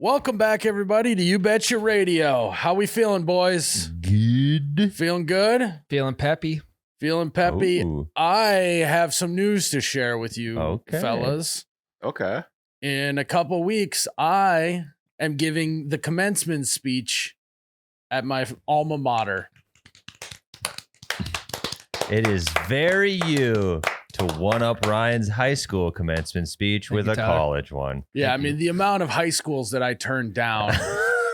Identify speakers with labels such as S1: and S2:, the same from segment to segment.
S1: Welcome back, everybody, to You Betcha Radio. How we feeling, boys?
S2: Good.
S1: Feeling good?
S3: Feeling peppy.
S1: Feeling peppy.
S2: Ooh.
S1: I have some news to share with you, fellas.
S4: Okay.
S1: In a couple weeks, I am giving the commencement speech at my alma mater.
S2: It is very you to one-up Ryan's high school commencement speech with a college one.
S1: Yeah, I mean, the amount of high schools that I turned down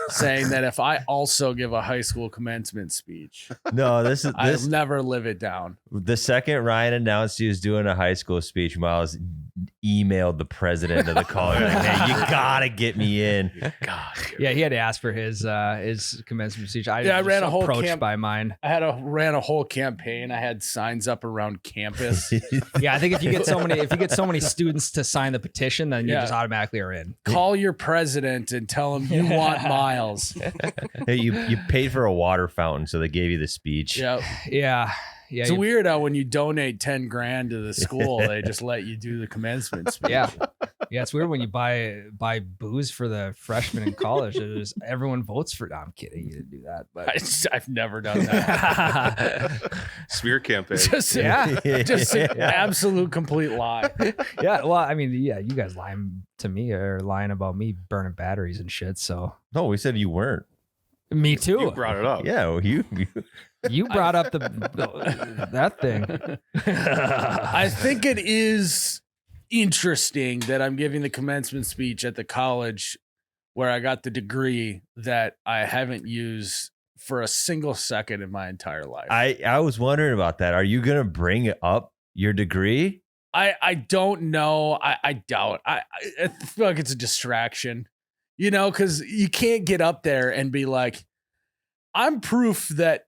S1: saying that if I also give a high school commencement speech,
S2: No,
S1: I'll never live it down.
S2: the second Ryan announced he was doing a high school speech, Myles emailed the president of the college, like, hey, you gotta get me in.
S1: God.
S3: Yeah, he had to ask for his commencement speech. I
S1: ran a whole
S3: approached by mine.
S1: Ran a whole campaign. I had signs up around campus.
S3: Yeah, I think if you get so many students to sign the petition, then you just automatically are in.
S1: Call your president and tell him you want Myles.
S2: Hey, you paid for a water fountain, so they gave you the speech.
S1: Yep.
S3: Yeah.
S1: It's weird how when you donate 10 grand to the school, they just let you do the commencement speech.
S3: Yeah. Yeah, it's weird when you buy booze for the freshmen in college. Everyone votes for. No, I'm kidding. You didn't do that, but
S1: I've never done that.
S4: Smear campaign.
S1: Just an absolute complete lie.
S3: yeah. Well, I mean, yeah, you guys lying to me or lying about me burning batteries and shit. So
S2: No, we said you weren't.
S3: me too.
S4: You brought it up.
S2: Yeah, well,
S3: You brought up that thing.
S1: I think it is interesting that I'm giving the commencement speech at the college where I got the degree that I haven't used for a single second in my entire life.
S2: I was wondering about that. Are you gonna bring up your degree?
S1: I don't know. I doubt. I feel like it's a distraction, because you can't get up there and be like, I'm proof that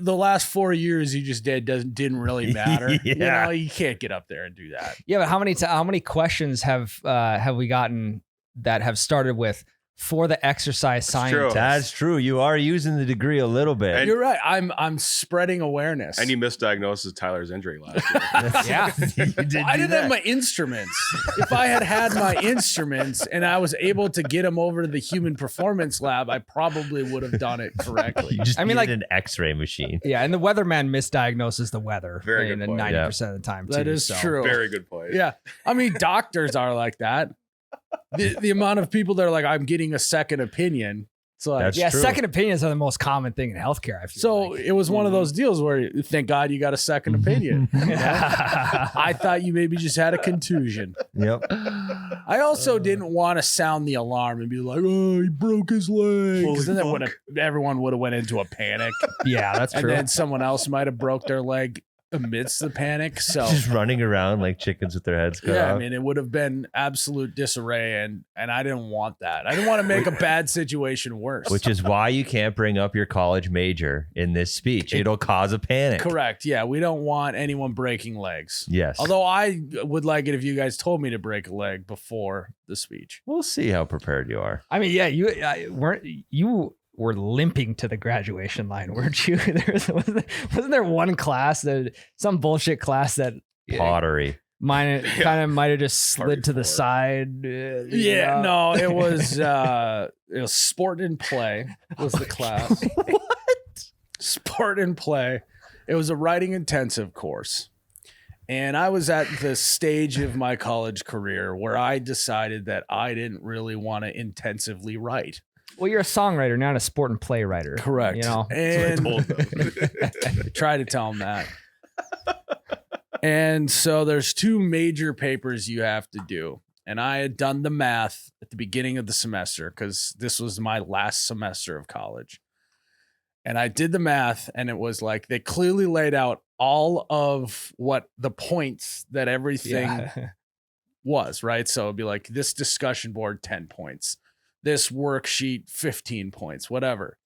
S1: the last 4 years you just didn't really matter.
S2: Yeah.
S1: You can't get up there and do that.
S3: Yeah, but how many questions have we gotten that have started with for the exercise scientist?
S2: That's true. You are using the degree a little bit.
S4: And-
S1: You're right. I'm spreading awareness.
S4: And you misdiagnosed Tyler's injury last year.
S3: Yeah.
S1: I didn't have my instruments. If I had my instruments and I was able to get them over to the human performance lab, I probably would have done it correctly.
S2: You just
S3: I mean,
S2: needed
S3: like-
S2: an X-ray machine.
S3: Yeah, and the weatherman misdiagnoses the weather.
S4: Very good point.
S3: 90% of the time.
S1: That
S3: too,
S1: is
S3: so.
S1: true.
S4: Very good point.
S1: Yeah. I mean, doctors are like that. The amount of people that are like, I'm getting a second opinion. It's like,
S2: That's
S3: Yeah,
S2: true.
S3: second opinions are the most common thing in healthcare. I feel
S1: so
S3: like.
S1: it was one of those deals where thank God you got a second opinion. I thought you maybe just had a contusion.
S2: Yep.
S1: I also didn't want to sound the alarm and be like, oh, he broke his leg. Because then everyone would have went into a panic.
S3: Yeah, that's
S1: And
S3: true.
S1: then someone else might have broke their leg amidst the panic. So
S2: Just running around like chickens with their heads cut
S1: yeah,
S2: off.
S1: I mean, it would have been absolute disarray, and I didn't want that. I didn't want to make a bad situation worse.
S2: Which is why you can't bring up your college major in this speech. It'll cause a panic.
S1: correct. Yeah, we don't want anyone breaking legs.
S2: Yes.
S1: Although I would like it if you guys told me to break a leg before the speech.
S2: We'll see how prepared you are.
S3: I mean, yeah, you were limping to the graduation line, weren't you? Wasn't there one class some bullshit class that
S2: Pottery.
S3: mine kind of might have just slid to the side?
S1: Yeah, no, it was sport and play was the class.
S3: What?
S1: Sport and play. It was a writing intensive course. And I was at the stage of my college career where I decided that I didn't really want to intensively write.
S3: Well, you're a songwriter, not a sport and play writer.
S1: Correct.
S3: You know,
S1: And
S4: I
S1: try to tell them that. And so there's two major papers you have to do. And I had done the math at the beginning of the semester because this was my last semester of college. And I did the math, and it was like they clearly laid out all of what the points that everything was, right? So it'd be like this discussion board, 10 points, this worksheet, 15 points, whatever.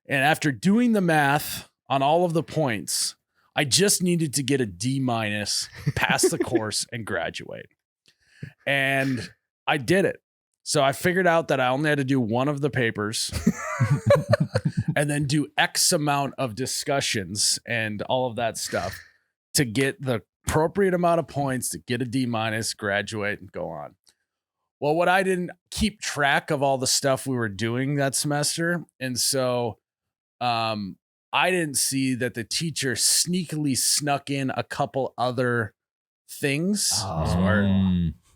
S1: And after doing the math on all of the points, I just needed to get a D-, pass the course, and graduate. And I did it. So I figured out that I only had to do one of the papers and then do X amount of discussions and all of that stuff to get the appropriate amount of points to get a D-, graduate, and go on. Well, what I didn't keep track of all the stuff we were doing that semester. And so I didn't see that the teacher sneakily snuck in a couple other things.
S2: Smart.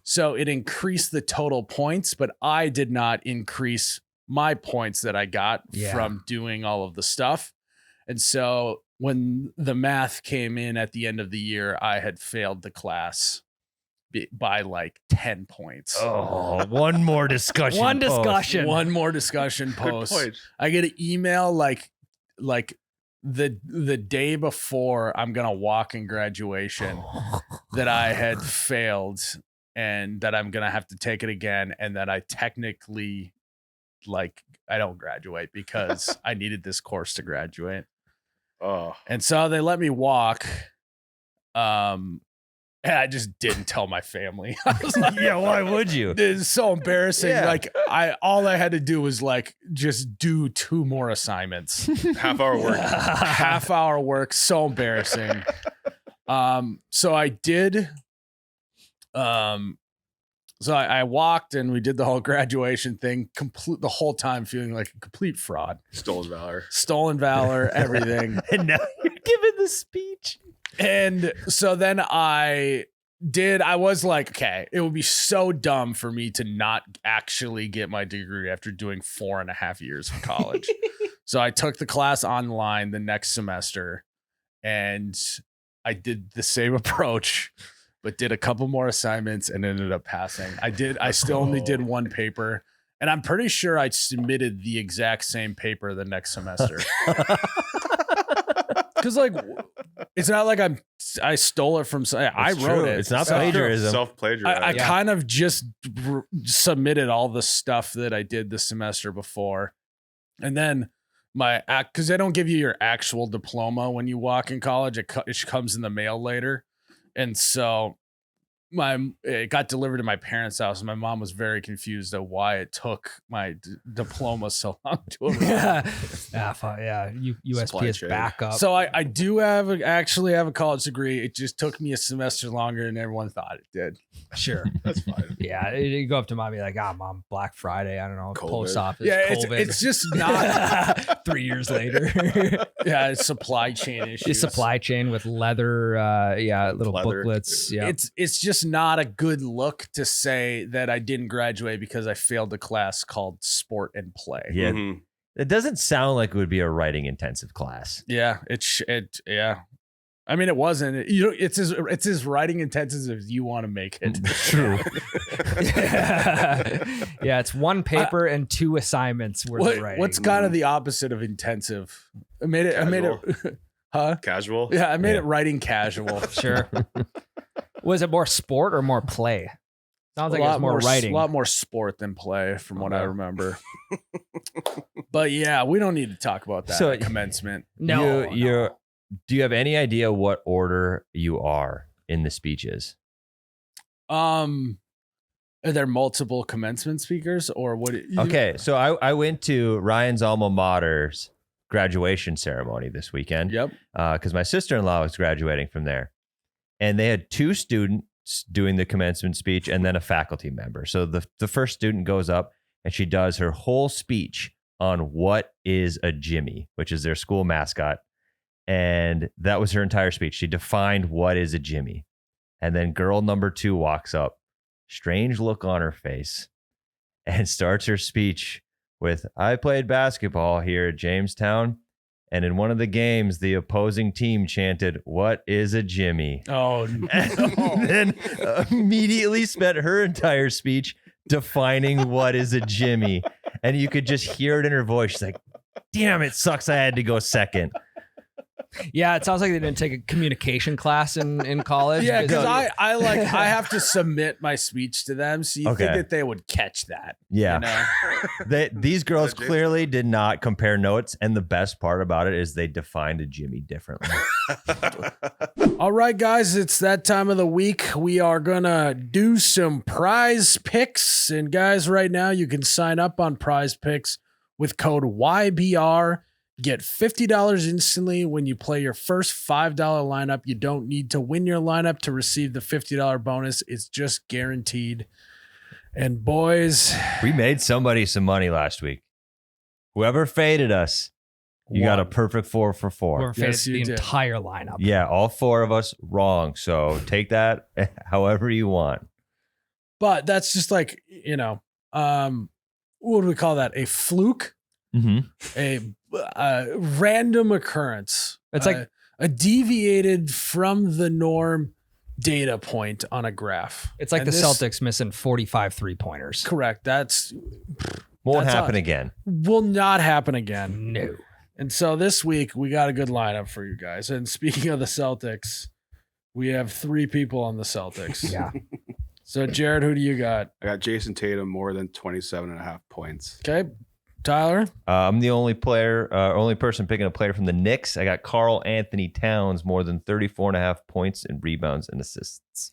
S1: So it increased the total points, but I did not increase my points that I got from doing all of the stuff. And so when the math came in at the end of the year, I had failed the class by like 10 points.
S2: Oh, one more discussion.
S3: One discussion.
S1: One more discussion post.
S4: Good point.
S1: I get an email like the day before I'm gonna walk in graduation that I had failed and that I'm gonna have to take it again, and that I technically I don't graduate because I needed this course to graduate.
S4: Oh,
S1: And so they let me walk. And I just didn't tell my family. I was like,
S2: Yeah, why would you?
S1: it's so embarrassing.
S2: Yeah.
S1: Like all I had to do was like just do 2 more assignments.
S4: half-hour work.
S1: Half-hour work. So embarrassing. So I did. So I walked and we did the whole graduation thing, the whole time feeling like a complete fraud.
S4: Stolen valor.
S1: Everything.
S2: And now you're giving the speech.
S1: And so then I was like, okay, it would be so dumb for me to not actually get my degree after doing 4.5 years of college. So I took the class online the next semester and I did the same approach, but did a couple more assignments and ended up passing. I still only did 1 paper. And I'm pretty sure I submitted the exact same paper the next semester. Because like, it's not like I stole it from. I wrote it.
S2: It's not
S1: So
S2: plagiarism.
S4: Self-plagiarizing.
S1: I kind of just submitted all the stuff that I did the semester before, and then because they don't give you your actual diploma when you walk in college. It comes in the mail later, and so it got delivered to my parents' house, and my mom was very confused at why it took my diploma so long to arrive.
S3: USP
S4: Supply
S3: is
S4: chain.
S3: backup.
S1: So I do actually have a college degree. It just took me a semester longer than everyone thought it did.
S3: Sure.
S4: That's fine.
S3: Yeah, you go up to mom and be like, Mom, Black Friday, I don't know,
S4: COVID.
S3: post office,
S1: Yeah,
S3: COVID.
S1: it's just not.
S3: 3 years later.
S1: Yeah, it's supply chain issues.
S3: The supply chain with leather, little
S4: Leather.
S3: booklets. Yeah.
S1: It's just not a good look to say that I didn't graduate because I failed a class called sport and play.
S2: Yeah.
S4: Mhm.
S2: It doesn't sound like it would be a writing intensive class.
S1: Yeah, yeah. I mean, it wasn't. It's as writing intensive as you want to make it.
S2: True.
S3: Yeah, it's 1 paper and 2 assignments worth of writing.
S1: What's kind of the opposite of intensive? I made it. Huh?
S4: Casual.
S1: Yeah, I made
S2: Yeah.
S1: it writing casual.
S3: Sure. Was it more sport or more play? Sounds like it was more writing.
S1: A lot more sport than play, from what I
S3: Okay.
S1: remember. But yeah, we don't need to talk about that
S2: So-
S1: at commencement.
S3: No,
S2: Do you have any idea what order you are in the speeches?
S1: Are there multiple commencement speakers or what?
S2: Okay, so I went to Ryan's alma mater's graduation ceremony this weekend.
S1: Yep.
S2: Because my sister-in-law was graduating from there, and they had 2 students doing the commencement speech and then a faculty member. So the first student goes up and she does her whole speech on what is a Jimmy, which is their school mascot. And that was her entire speech. She defined what is a Jimmy. And then girl number 2 walks up, strange look on her face, and starts her speech with, I played basketball here at Jamestown, and in one of the games, the opposing team chanted, what is a Jimmy?
S1: Oh,
S2: And then immediately spent her entire speech defining what is a Jimmy. And you could just hear it in her voice. She's like, damn, it sucks I had to go second.
S3: Yeah, it sounds like they didn't take a communication class in college.
S1: yeah, because I have to submit my speech to them, so you think
S2: Okay.
S1: that they would catch that.
S2: Yeah.
S1: You know?
S2: These girls
S4: Jason.
S2: clearly did not compare notes. And the best part about it is they defined a Jimmy differently.
S1: All right, guys, it's that time of the week. We are gonna do some prize picks, and guys, right now you can sign up on Prize Picks with code YBR. Get $50 instantly when you play your first $5 lineup. You don't need to win your lineup to receive the $50 bonus. It's just guaranteed. And boys,
S2: We made somebody some money last week. Whoever faded us, you got a
S1: won.
S2: perfect 4 for 4.
S3: We're
S1: Yes,
S3: the
S1: you did.
S3: entire lineup.
S2: Yeah, all 4 of us wrong. So take that however you want.
S1: But that's just like, what do we call that? A fluke,
S2: Mm-hmm.
S1: a random occurrence.
S3: It's like
S1: a deviated from the norm data point on a graph.
S3: it's like
S1: And
S3: the
S1: this-
S3: Celtics missing 45 3-pointers.
S1: Correct. That's
S2: Won't
S1: That's
S2: happen
S1: us.
S2: again.
S1: will not happen again.
S3: No.
S1: And so this week we got a good lineup for you guys. And speaking of the Celtics, we have 3 people on the Celtics.
S3: Yeah.
S1: So Jared, who do you got?
S5: I got Jason Tatum more than 27.5 points.
S1: Okay. Tyler?
S2: I'm the only person picking a player from the Knicks. I got Karl Anthony Towns more than 34.5 points and rebounds and assists.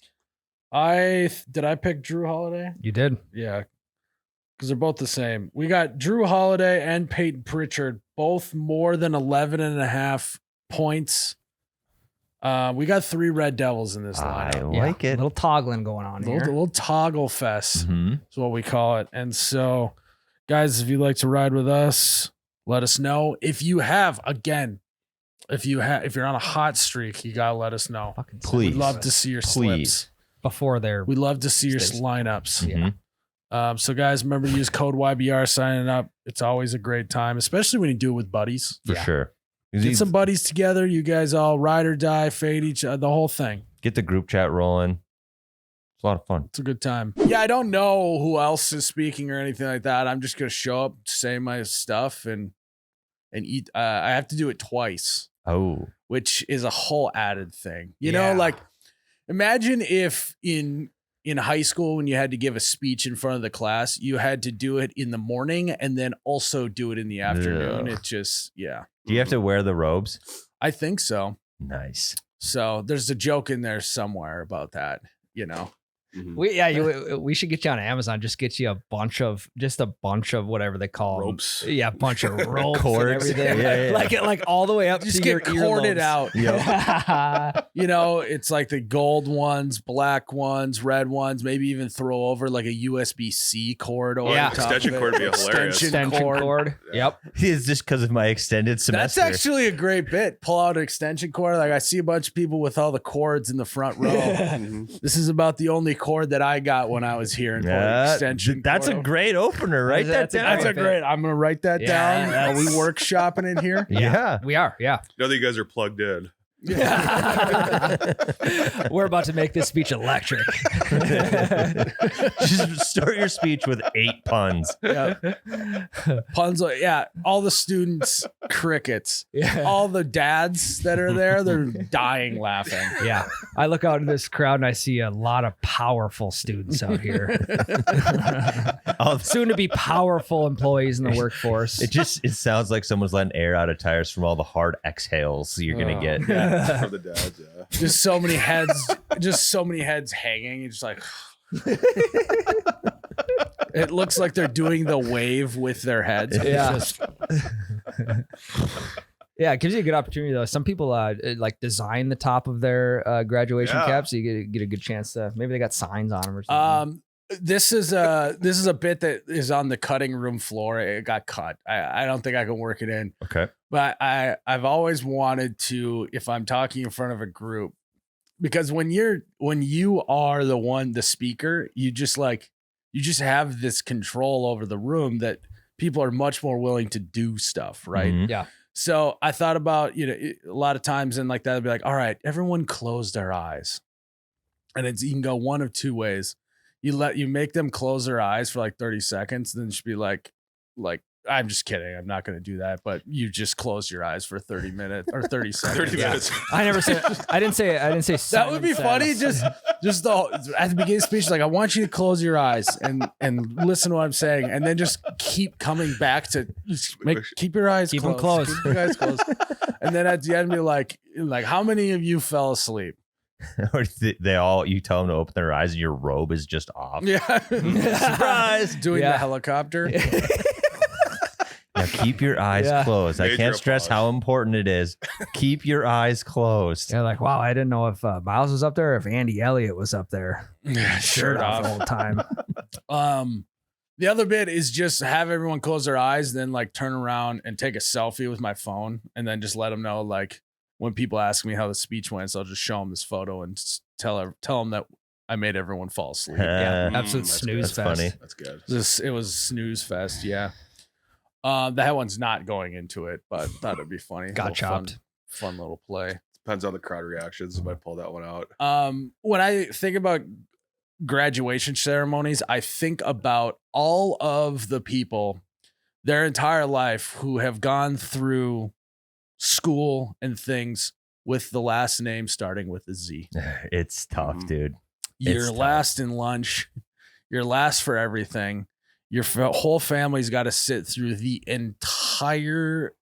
S1: Did I pick Drew Holiday?
S3: You did.
S1: Yeah. Because they're both the same. We got Drew Holiday and Peyton Pritchard, both more than 11.5 points. We got 3 Red Devils in this
S2: I
S1: lineup.
S2: like
S3: A
S2: it.
S3: little toggling going on here.
S1: Little toggle fest
S2: Mhm.
S1: is what we call it. And so, guys, if you'd like to ride with us, let us know. If you're on a hot streak, you gotta let us know.
S3: Fucking
S2: Please.
S1: We'd love to see your
S2: Please.
S1: slips.
S3: before they're
S1: We'd love to see your
S3: Stays.
S1: lineups.
S2: Mhm.
S1: So guys, remember to use code YBR signing up. It's always a great time, especially when you do it with buddies.
S2: For
S3: Yeah.
S2: sure.
S1: Get some buddies together. You guys all ride or die, fade each other, the whole thing.
S2: Get the group chat rolling. It's a lot of fun.
S1: It's a good time. Yeah, I don't know who else is speaking or anything like that. I'm just gonna show up, say my stuff, and eat. I have to do it twice,
S2: Oh,
S1: which is a whole added thing. You
S3: Yeah.
S1: know, like imagine if in high school when you had to give a speech in front of the class, you had to do it in the morning and then also do it in the afternoon.
S2: Ugh.
S1: It just, yeah,
S2: do you have to wear the robes?
S1: I think so.
S2: Nice.
S1: So there's a joke in there somewhere about that, you know.
S5: Mhm.
S3: we should get you on Amazon. Just get you a bunch of whatever they call 'em.
S5: Ropes.
S3: Yeah, a bunch of ropes
S2: Cords.
S3: and everything.
S2: Yeah, yeah.
S3: Like all the way up
S1: Just
S3: to
S1: get
S3: your
S1: corded
S3: earlobes.
S1: out. You know, it's like the gold ones, black ones, red ones, maybe even throw over like a USB-C cord over
S3: Yeah.
S1: the top
S5: Extension
S1: of it.
S5: cord would be hilarious.
S3: Extension cord.
S5: Yeah.
S3: Yep.
S2: It's just because of my extended
S1: That's
S2: semester.
S1: actually a great bit. Pull out an extension cord. Like I see a bunch of people with all the cords in the front row.
S5: Mhm.
S1: This is about the only cord that I got when I was here. And pulled an
S2: Yeah,
S1: extension
S2: that's a
S1: cord.
S2: great opener. Write that
S3: That's a
S2: down.
S1: That's a
S3: bit.
S1: great. I'm gonna write that
S3: Yeah,
S1: down. Are we
S3: that's-
S1: workshopping in here?
S2: Yeah.
S3: We are. Yeah.
S5: Now that you guys are plugged in.
S3: We're about to make this speech electric.
S2: Just start your speech with 8 puns.
S1: Yeah. Puns. Yeah. All the students, crickets.
S3: Yeah.
S1: All the dads that are there, they're dying laughing.
S3: Yeah. I look out in this crowd and I see a lot of powerful students out here. Soon to be powerful employees in the workforce.
S2: It sounds like someone's letting air out of tires from all the hard exhales you're gonna
S1: Oh.
S2: get.
S5: For the dads, yeah.
S1: Just so many heads hanging. It's just like it looks like they're doing the wave with their heads. It's
S3: Yeah.
S1: just-
S3: Yeah, it gives you a good opportunity though. Some people like design the top of their graduation
S5: Yeah.
S3: cap, so you get a good chance to maybe they got signs on them or something.
S1: this is a bit that is on the cutting room floor. It got cut. I don't think I can work it in.
S2: Okay.
S1: But I've always wanted to, if I'm talking in front of a group, because when you are the speaker, you just have this control over the room that people are much more willing to do stuff, right?
S2: Mhm.
S1: So I thought about, a lot of times and like that, I'd be like, all right, everyone close their eyes. And you can go one of two ways. You make them close their eyes for like 30 seconds, then just be like, I'm just kidding. I'm not going to do that. But you just close your eyes for 30 minutes or 30 seconds.
S5: 30 minutes.
S3: I never said. I didn't say.
S1: That would be
S3: Simon
S1: funny.
S3: Says.
S1: Just at the beginning of the speech, like I want you to close your eyes and listen to what I'm saying, and then just keep coming back to keep your eyes
S3: Keep 'em
S1: closed.
S3: closed.
S1: Keep your eyes closed. And then at the end, be like how many of you fell asleep?
S2: Or you tell them to open their eyes and your robe is just off.
S1: Yeah,
S2: Surprise!
S1: Doing
S3: Yeah.
S1: the helicopter.
S2: Now keep your eyes
S3: Yeah.
S2: closed. I
S5: Major
S2: can't stress
S5: applause.
S2: how important it is. Keep your eyes closed.
S3: They're like, wow, I didn't know if Myles was up there or if Andy Elliott was up there.
S1: Shirt off.
S3: the whole time.
S1: The other bit is just have everyone close their eyes, then like turn around and take a selfie with my phone, and then just let them know like when people ask me how the speech went, so I'll just show them this photo and tell them that I made everyone fall asleep.
S3: Yeah,
S2: Mm,
S3: absolute
S5: that's
S3: snooze
S2: good. That's
S3: fest.
S2: funny.
S5: That's good.
S1: It was snooze fest. Yeah. That one's not going into it, but thought it'd be funny.
S3: Got
S1: Little
S3: chopped.
S1: Fun little play.
S5: Depends on the crowd reactions. I might pull that one out.
S1: When I think about graduation ceremonies, I think about all of the people their entire life who have gone through school and things with the last name starting with a Z.
S2: It's tough,
S5: Mhm.
S2: dude.
S1: You're
S2: tough.
S1: last in lunch. You're last for everything. Your whole family's got to sit through the entire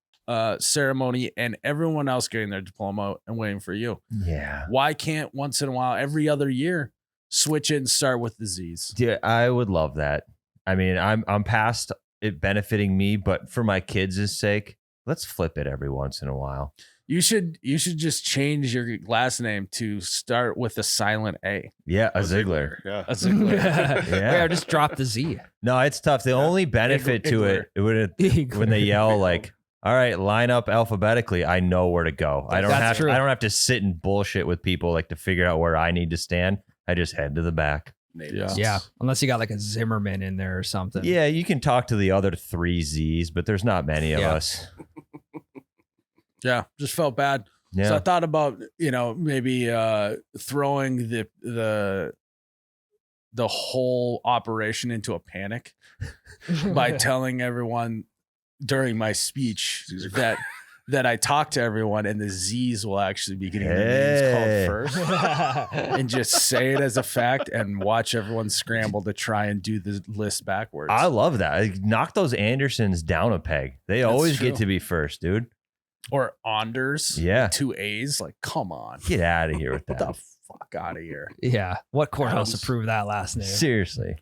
S1: ceremony and everyone else getting their diploma and waiting for you.
S2: Yeah.
S1: Why can't once in a while, every other year, switch it and start with the Z's?
S2: Dude, I would love that. I mean, I'm past it benefiting me, but for my kids' sake, let's flip it every once in a while.
S1: You should just change your last name to start with a silent A.
S2: Yeah, a Ziegler.
S5: Yeah.
S1: A Ziegler.
S2: Yeah.
S3: Or just drop the Z.
S2: No, it's tough. The only benefit to it would when they yell like, "All right, line up alphabetically," I know where to go. I don't
S3: That's true.
S2: have to sit and bullshit with people like to figure out where I need to stand. I just head to the back.
S5: Natives.
S3: Yeah, unless you got like a Zimmerman in there or something.
S2: Yeah, you can talk to the other 3 Z's, but there's not many of
S3: Yeah.
S2: us.
S1: Yeah, just felt bad.
S2: Yeah.
S1: So I thought about, maybe throwing the whole operation into a panic by telling everyone during my speech that I talked to everyone and the Z's will actually be getting their names called first, and just say it as a fact and watch everyone scramble to try and do the list backwards.
S2: I love that. Like, knock those Andersons down a peg. They always
S1: true.
S2: get to be first, dude.
S1: Or Anders,
S2: Yeah.
S1: 2 A's. Like, come on,
S2: Get out of here with
S1: get
S2: that.
S1: the fuck out of here.
S3: Yeah. What courthouse
S1: Adams.
S3: approved that last name?
S2: Seriously.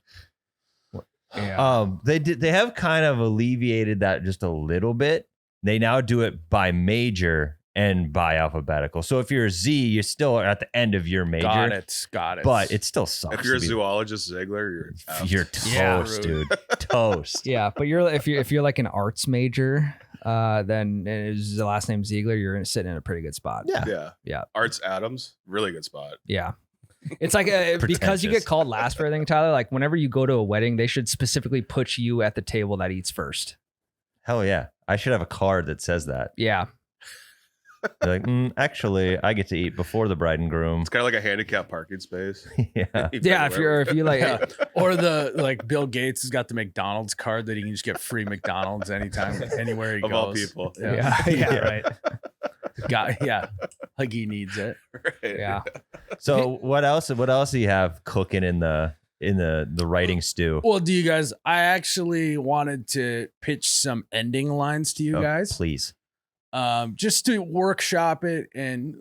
S3: Yeah.
S2: They have kind of alleviated that just a little bit. They now do it by major and by alphabetical. So if you're a Z, you're still at the end of your major.
S1: Got it.
S2: But it still sucks.
S5: If you're a
S2: to be-
S5: zoologist, Ziegler,
S2: you're
S3: Yeah.
S2: toast, dude. Toast.
S3: Yeah, but if you're like an arts major, then is the last name Ziegler, you're sitting in a pretty good spot.
S2: Yeah.
S5: Yeah. Arts Adams, really good spot.
S3: Yeah. It's like because you
S2: Pretentious.
S3: get called last for everything, Tyler. Like whenever you go to a wedding, they should specifically put you at the table that eats first.
S2: Hell yeah. I should have a card that says that.
S3: Yeah.
S2: They're like, actually, I get to eat before the bride and groom.
S5: It's kind of like a handicap parking space.
S2: Yeah.
S3: Yeah. If you like,
S1: Yeah. Or the like Bill Gates has got the McDonald's card that he can just get free McDonald's anytime, anywhere he
S5: Of
S1: goes.
S5: all people.
S3: yeah, right.
S1: Like he needs it.
S5: Right.
S3: Yeah.
S2: So what else do you have cooking in the writing stew?
S1: Well, do you guys? I actually wanted to pitch some ending lines to you
S2: Oh,
S1: guys,
S2: please.
S1: just to workshop it and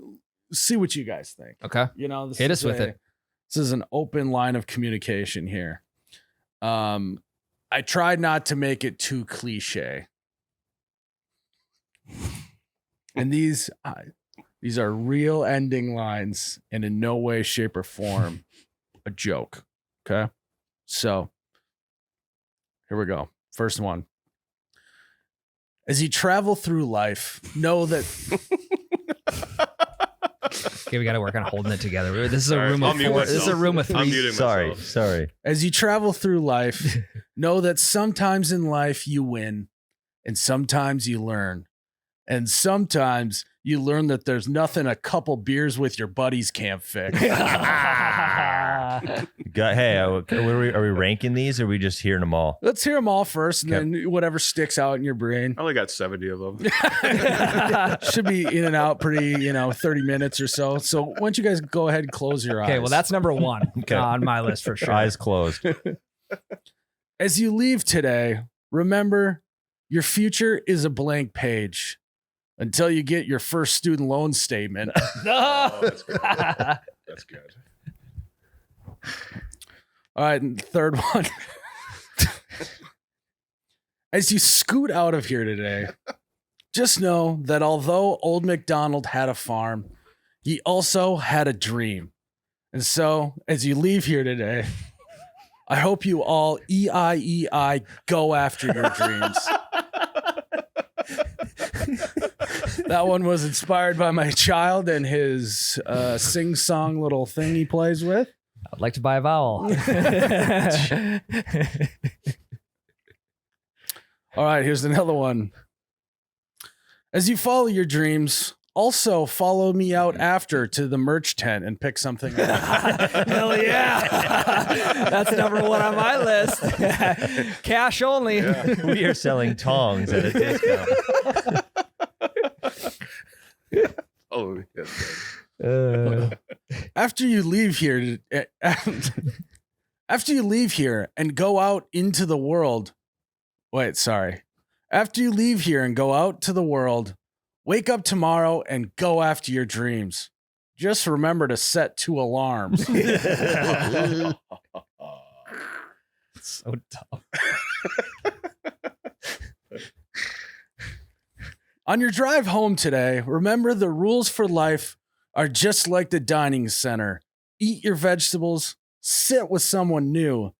S1: see what you guys think.
S3: Okay.
S1: This
S3: Hit
S1: is
S3: us with it.
S1: This is an open line of communication here. I tried not to make it too cliche, and these are real ending lines, and in no way, shape, or form a joke. Okay, so here we go. First one. As you travel through life, know that
S3: Okay, we got to work on holding it together. This is a
S5: All right,
S3: room
S5: I'll
S3: of
S5: mute
S3: four. This is a
S5: myself.
S3: room of
S5: I'm
S3: three.
S5: muting
S2: Sorry.
S5: myself.
S1: as you travel through life, know that sometimes in life you win, and sometimes you learn, and sometimes you learn that there's nothing a couple beers with your buddies can't fix.
S2: Hey, are we ranking these or are we just hearing them all?
S1: Let's hear them all first, and then whatever sticks out in your brain.
S5: I only got 70 of them.
S1: Should be in and out pretty, 30 minutes or so. So why don't you guys go ahead and close your eyes?
S3: Okay, well, that's number one
S2: Okay.
S3: on my list for sure.
S2: Eyes closed.
S1: As you leave today, remember your future is a blank page until you get your first student loan statement.
S5: Oh, that's good. That's good.
S1: All right, and third one. As you scoot out of here today, just know that although Old MacDonald had a farm, he also had a dream. And so, as you leave here today, I hope you all EIEI go after your dreams. That one was inspired by my child and his sing-song little thing he plays with.
S3: I'd like to buy a vowel.
S1: All right, here's another one. As you follow your dreams, also follow me out after to the merch tent and pick something up.
S3: Hell yeah. That's number one on my list. Cash only.
S5: Yeah.
S2: We are selling tongs at a discount.
S5: Oh, yes.
S1: After you leave here, after you leave here and go out into the world. Wait, sorry. After you leave here and go out to the world, wake up tomorrow and go after your dreams. Just remember to set 2 alarms.
S3: So dumb.
S1: On your drive home today, remember the rules for life are just like the dining center. Eat your vegetables, sit with someone new,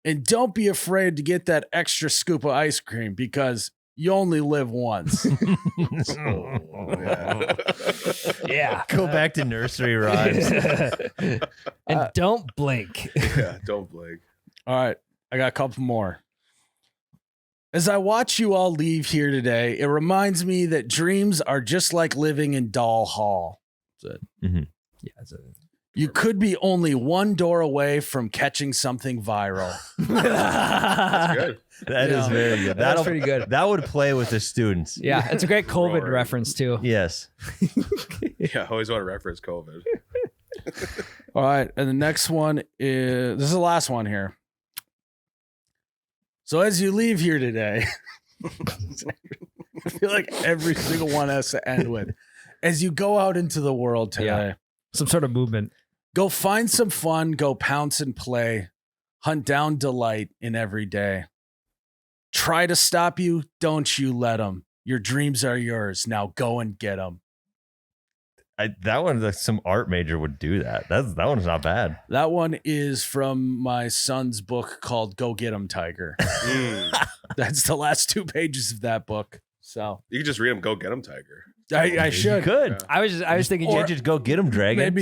S1: and don't be afraid to get that extra scoop of ice cream because you only live once.
S3: Yeah.
S2: Go back to nursery rhymes.
S3: And don't blink.
S5: Yeah, don't blink.
S1: All right, I got a couple more. As I watch you all leave here today, it reminds me that dreams are just like living in Doll Hall. That's it.
S2: Mhm.
S3: Yeah, it's a
S1: You could be only one door away from catching something viral.
S5: That's good.
S2: That is
S1: Yeah.
S2: very good.
S3: That's pretty good.
S2: That would play with the students.
S3: Yeah, it's a great COVID
S5: Roaring.
S3: reference too.
S2: Yes.
S5: Yeah, I always want to reference COVID.
S1: All right, and the next one is this is the last one here. So as you leave here today, I feel like every single one has to end with, as you go out into the world today,
S3: Yeah. Some sort of movement.
S1: go find some fun, go pounce and play, hunt down delight in every day. Try to stop you, don't you let them. Your dreams are yours. Now go and get them.
S2: That one, like, some art major would do that. That one's not bad.
S1: That one is from my son's book called Go Get 'em, Tiger.
S5: Mm.
S1: That's the last 2 pages of that book. So
S5: You can just read them. Go get them, Tiger.
S1: I should.
S2: Good.
S5: Yeah.
S3: I was thinking
S2: Or just go get them, dragon.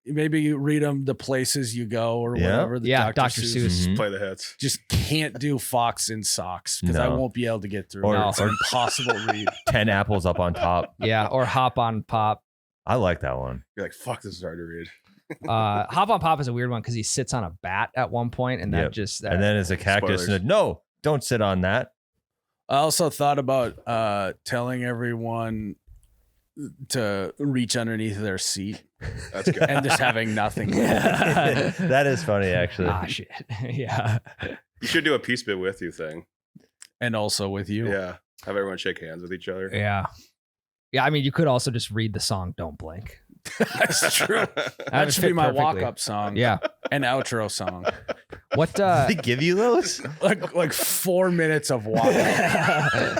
S1: Maybe you read them the places you go or
S2: Yeah.
S1: whatever. The
S3: Yeah, Dr. Seuss.
S2: Mhm.
S5: Play the hits.
S1: Just can't do Fox in Socks because I
S2: No.
S1: won't be able to get through.
S2: Or-
S1: it. It's
S2: or-
S1: an impossible read.
S2: 10 apples up on top.
S3: yeah, or Hop on Pop.
S2: I like that one.
S5: You're like, fuck, this is hard to read.
S3: Hop on Pop is a weird one because he sits on a bat at one point, and that
S2: Yep.
S3: just
S2: And then it's a cactus.
S5: Spoilers.
S2: And no, don't sit on that.
S1: I also thought about telling everyone to reach underneath their seat
S5: That's good.
S1: and just having nothing.
S2: That is funny, actually.
S3: ah shit. Yeah.
S5: You should do a peace bit with you thing.
S1: And also with you.
S5: Yeah. Have everyone shake hands with each other.
S3: Yeah. Yeah, I mean, you could also just read the song "Don't Blink."
S1: That's true. That
S3: would
S1: should
S3: fit
S1: be my
S3: perfectly.
S1: walk-up song.
S3: Yeah.
S1: And outro song.
S3: What?
S2: They give you those?
S1: like 4 minutes of walk-up.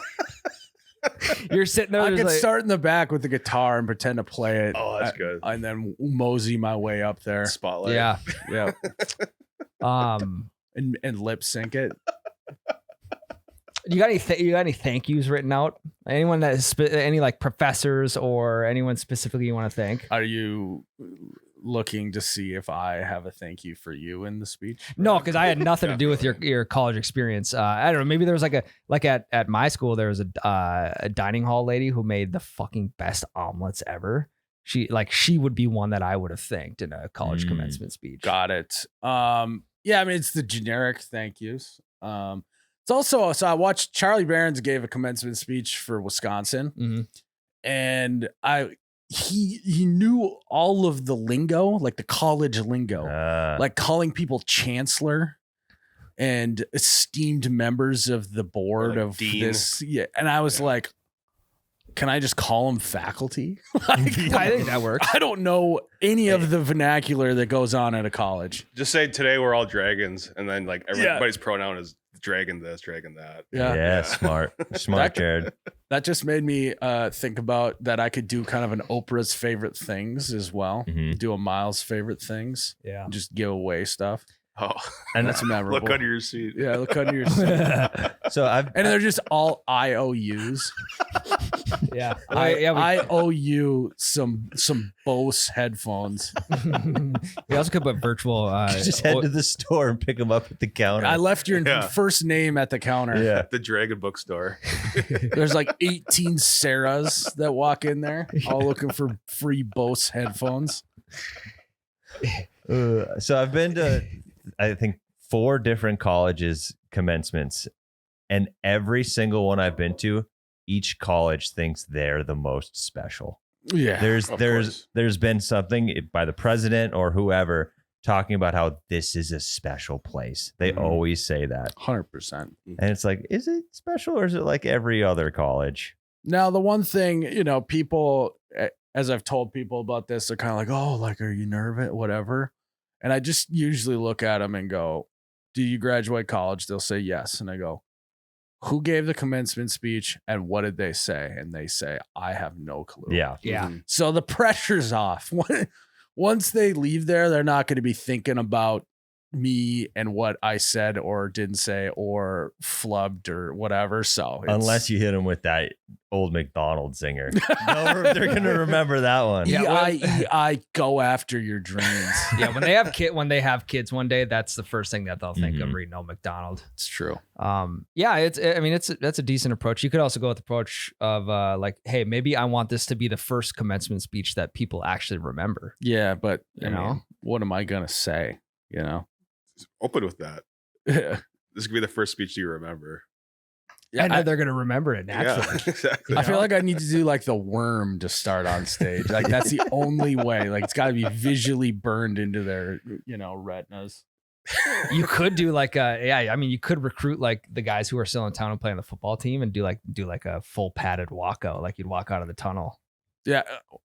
S3: You're sitting there.
S1: I
S3: there's
S1: could
S3: like-
S1: start in the back with the guitar and pretend to play it.
S5: Oh, that's good.
S1: And then mosey my way up there.
S5: Spotlight.
S3: Yeah.
S1: Yeah. And lip sync it.
S3: You got any thank yous written out? Anyone that is any like professors or anyone specifically you want to thank?
S1: Are you looking to see if I have a thank you for you in the speech?
S3: No, because I had nothing to do with your college experience. I don't know. Maybe there was at my school there was a dining hall lady who made the fucking best omelets ever. She would be one that I would have thanked in a college commencement speech.
S1: Got it. Yeah, I mean it's the generic thank yous. It's also so I watched Charlie Barron's gave a commencement speech for Wisconsin,
S3: Mhm.
S1: and he knew all of the lingo, like the college lingo, like calling people chancellor and esteemed members of the board
S5: like
S1: of
S5: dean.
S1: this. Yeah, and I was
S5: Yeah.
S1: like, can I just call them faculty? Like,
S3: I think that works.
S1: I don't know any of the vernacular that goes on at a college.
S5: Just say today we're all dragons, and then like everybody's pronoun is dragon this, dragon that.
S1: Yeah.
S2: Yeah, smart. Smart,
S1: That-
S2: Jared.
S1: That just made me think about that I could do kind of an Oprah's favorite things as well.
S2: Mhm.
S1: Do a Myles favorite things.
S3: Yeah.
S1: Just give away stuff.
S5: Oh,
S2: And
S1: That's memorable.
S5: look under your seat.
S1: Yeah, look under your seat.
S2: so
S1: And they're just all IOUs.
S3: Yeah.
S1: I owe you some Bose headphones.
S3: We also could put virtual.
S2: just head to the store and pick them up at the counter.
S1: I left your
S5: Yeah.
S1: first name at the counter.
S2: yeah.
S5: The Dragon Bookstore.
S1: There's like 18 Sarahs that walk in there, all looking for free Bose headphones.
S2: So I've been to, I think, 4 different colleges commencements, and every single one I've been to, each college thinks they're the most special.
S1: Yeah.
S5: Of course.
S2: There's been something by the president or whoever talking about how this is a special place. They
S1: Mhm.
S2: always say that.
S1: 100%.
S2: And it's like, is it special or is it like every other college?
S1: Now, the one thing, people, as I've told people about this, they're kind of like, oh, like, are you nervous? Whatever. And I just usually look at them and go, do you graduate college? They'll say yes. And I go, who gave the commencement speech and what did they say? And they say, I have no clue.
S2: Yeah.
S3: Yeah.
S5: Mhm.
S1: So the pressure's off. Once they leave there, they're not going to be thinking about me and what I said or didn't say or flubbed or whatever. So
S2: Unless you hit them with that old McDonald's singer. They're going to remember that one.
S3: Yeah.
S1: EIEI, go after your dreams.
S3: Yeah. When they have kids one day, that's the first thing that they'll think of reading Old McDonald.
S1: It's true.
S3: Yeah, that's a decent approach. You could also go with the approach of like, hey, maybe I want this to be the first commencement speech that people actually remember.
S1: Yeah, but
S3: You know?
S1: what am I gonna say?
S5: Open with that.
S1: Yeah,
S5: This could be the first speech you remember.
S3: I know they're gonna remember it naturally.
S5: Yeah, exactly.
S1: I feel like I need to do like the worm to start on stage. Like that's the only way. Like it's got to be visually burned into their, retinas.
S3: You could do like you could recruit like the guys who are still in town and play on the football team and do like a full padded walkout, like you'd walk out of the tunnel.
S1: Yeah,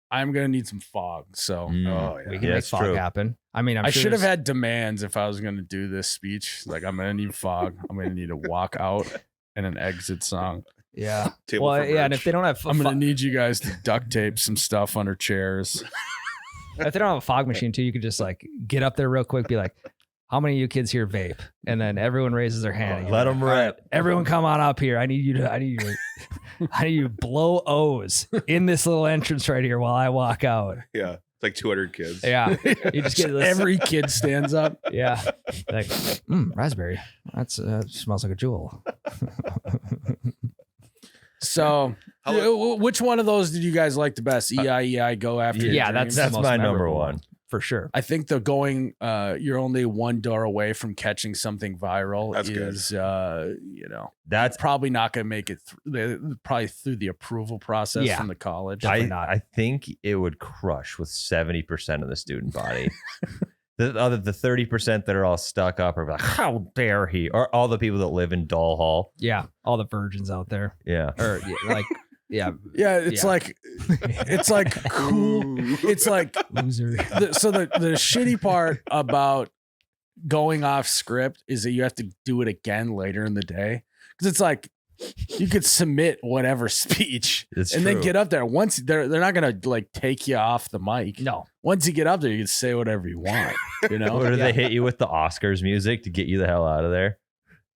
S1: I'm gonna need some fog. So
S5: Oh, yeah.
S3: We can
S2: Yeah,
S3: make
S2: it's
S3: fog
S2: true.
S3: happen. I mean,
S1: I should have had demands if I was gonna do this speech. Like I'm gonna need fog. I'm gonna need a walkout and an exit song.
S3: Yeah.
S5: Table
S3: Well,
S5: for
S3: yeah, and
S5: merch.
S3: if they don't have,
S1: I'm gonna need you guys to duct tape some stuff under chairs.
S3: if they don't have a fog machine too, you could just like get up there real quick, be like, "How many of you kids here vape?" And then everyone raises their hand. and you're
S2: Let
S3: like,
S2: them
S3: "All right,
S2: rip.
S3: everyone, come on up here. I need you to blow O's in this little entrance right here while I walk out."
S5: Yeah. It's like 200 kids.
S3: Yeah. You just get this.
S1: Every kid stands up.
S3: Yeah. Like, raspberry. That's smells like a jewel.
S1: So, which one of those did you guys like the best? EIEI, go after. your
S3: Yeah,
S1: dreams?
S3: that's
S2: That's
S3: the most
S2: my number
S3: memorable
S2: one.
S3: for sure.
S1: I think the going, you're only one door away from catching something viral
S5: That's good.
S1: is,
S2: That's
S1: probably not going to make it probably through the approval process
S3: Yeah.
S1: from the college.
S3: Definitely not.
S2: I think it would crush with 70% of the student body. The 30% that are all stuck up are like, how dare he? Or all the people that live in Doll Hall.
S3: Yeah. All the virgins out there.
S2: Yeah.
S3: Or yeah.
S1: Yeah, it's
S3: Yeah.
S1: like cool. It's like
S3: Loser.
S1: the shitty part about going off script is that you have to do it again later in the day because it's like you could submit whatever speech
S2: It's
S1: and then
S2: true.
S1: get up there. Once they're not gonna like take you off the mic.
S3: No.
S1: Once you get up there, you can say whatever you want. You know.
S2: Or do
S3: Yeah.
S2: they hit you with the Oscars music to get you the hell out of there?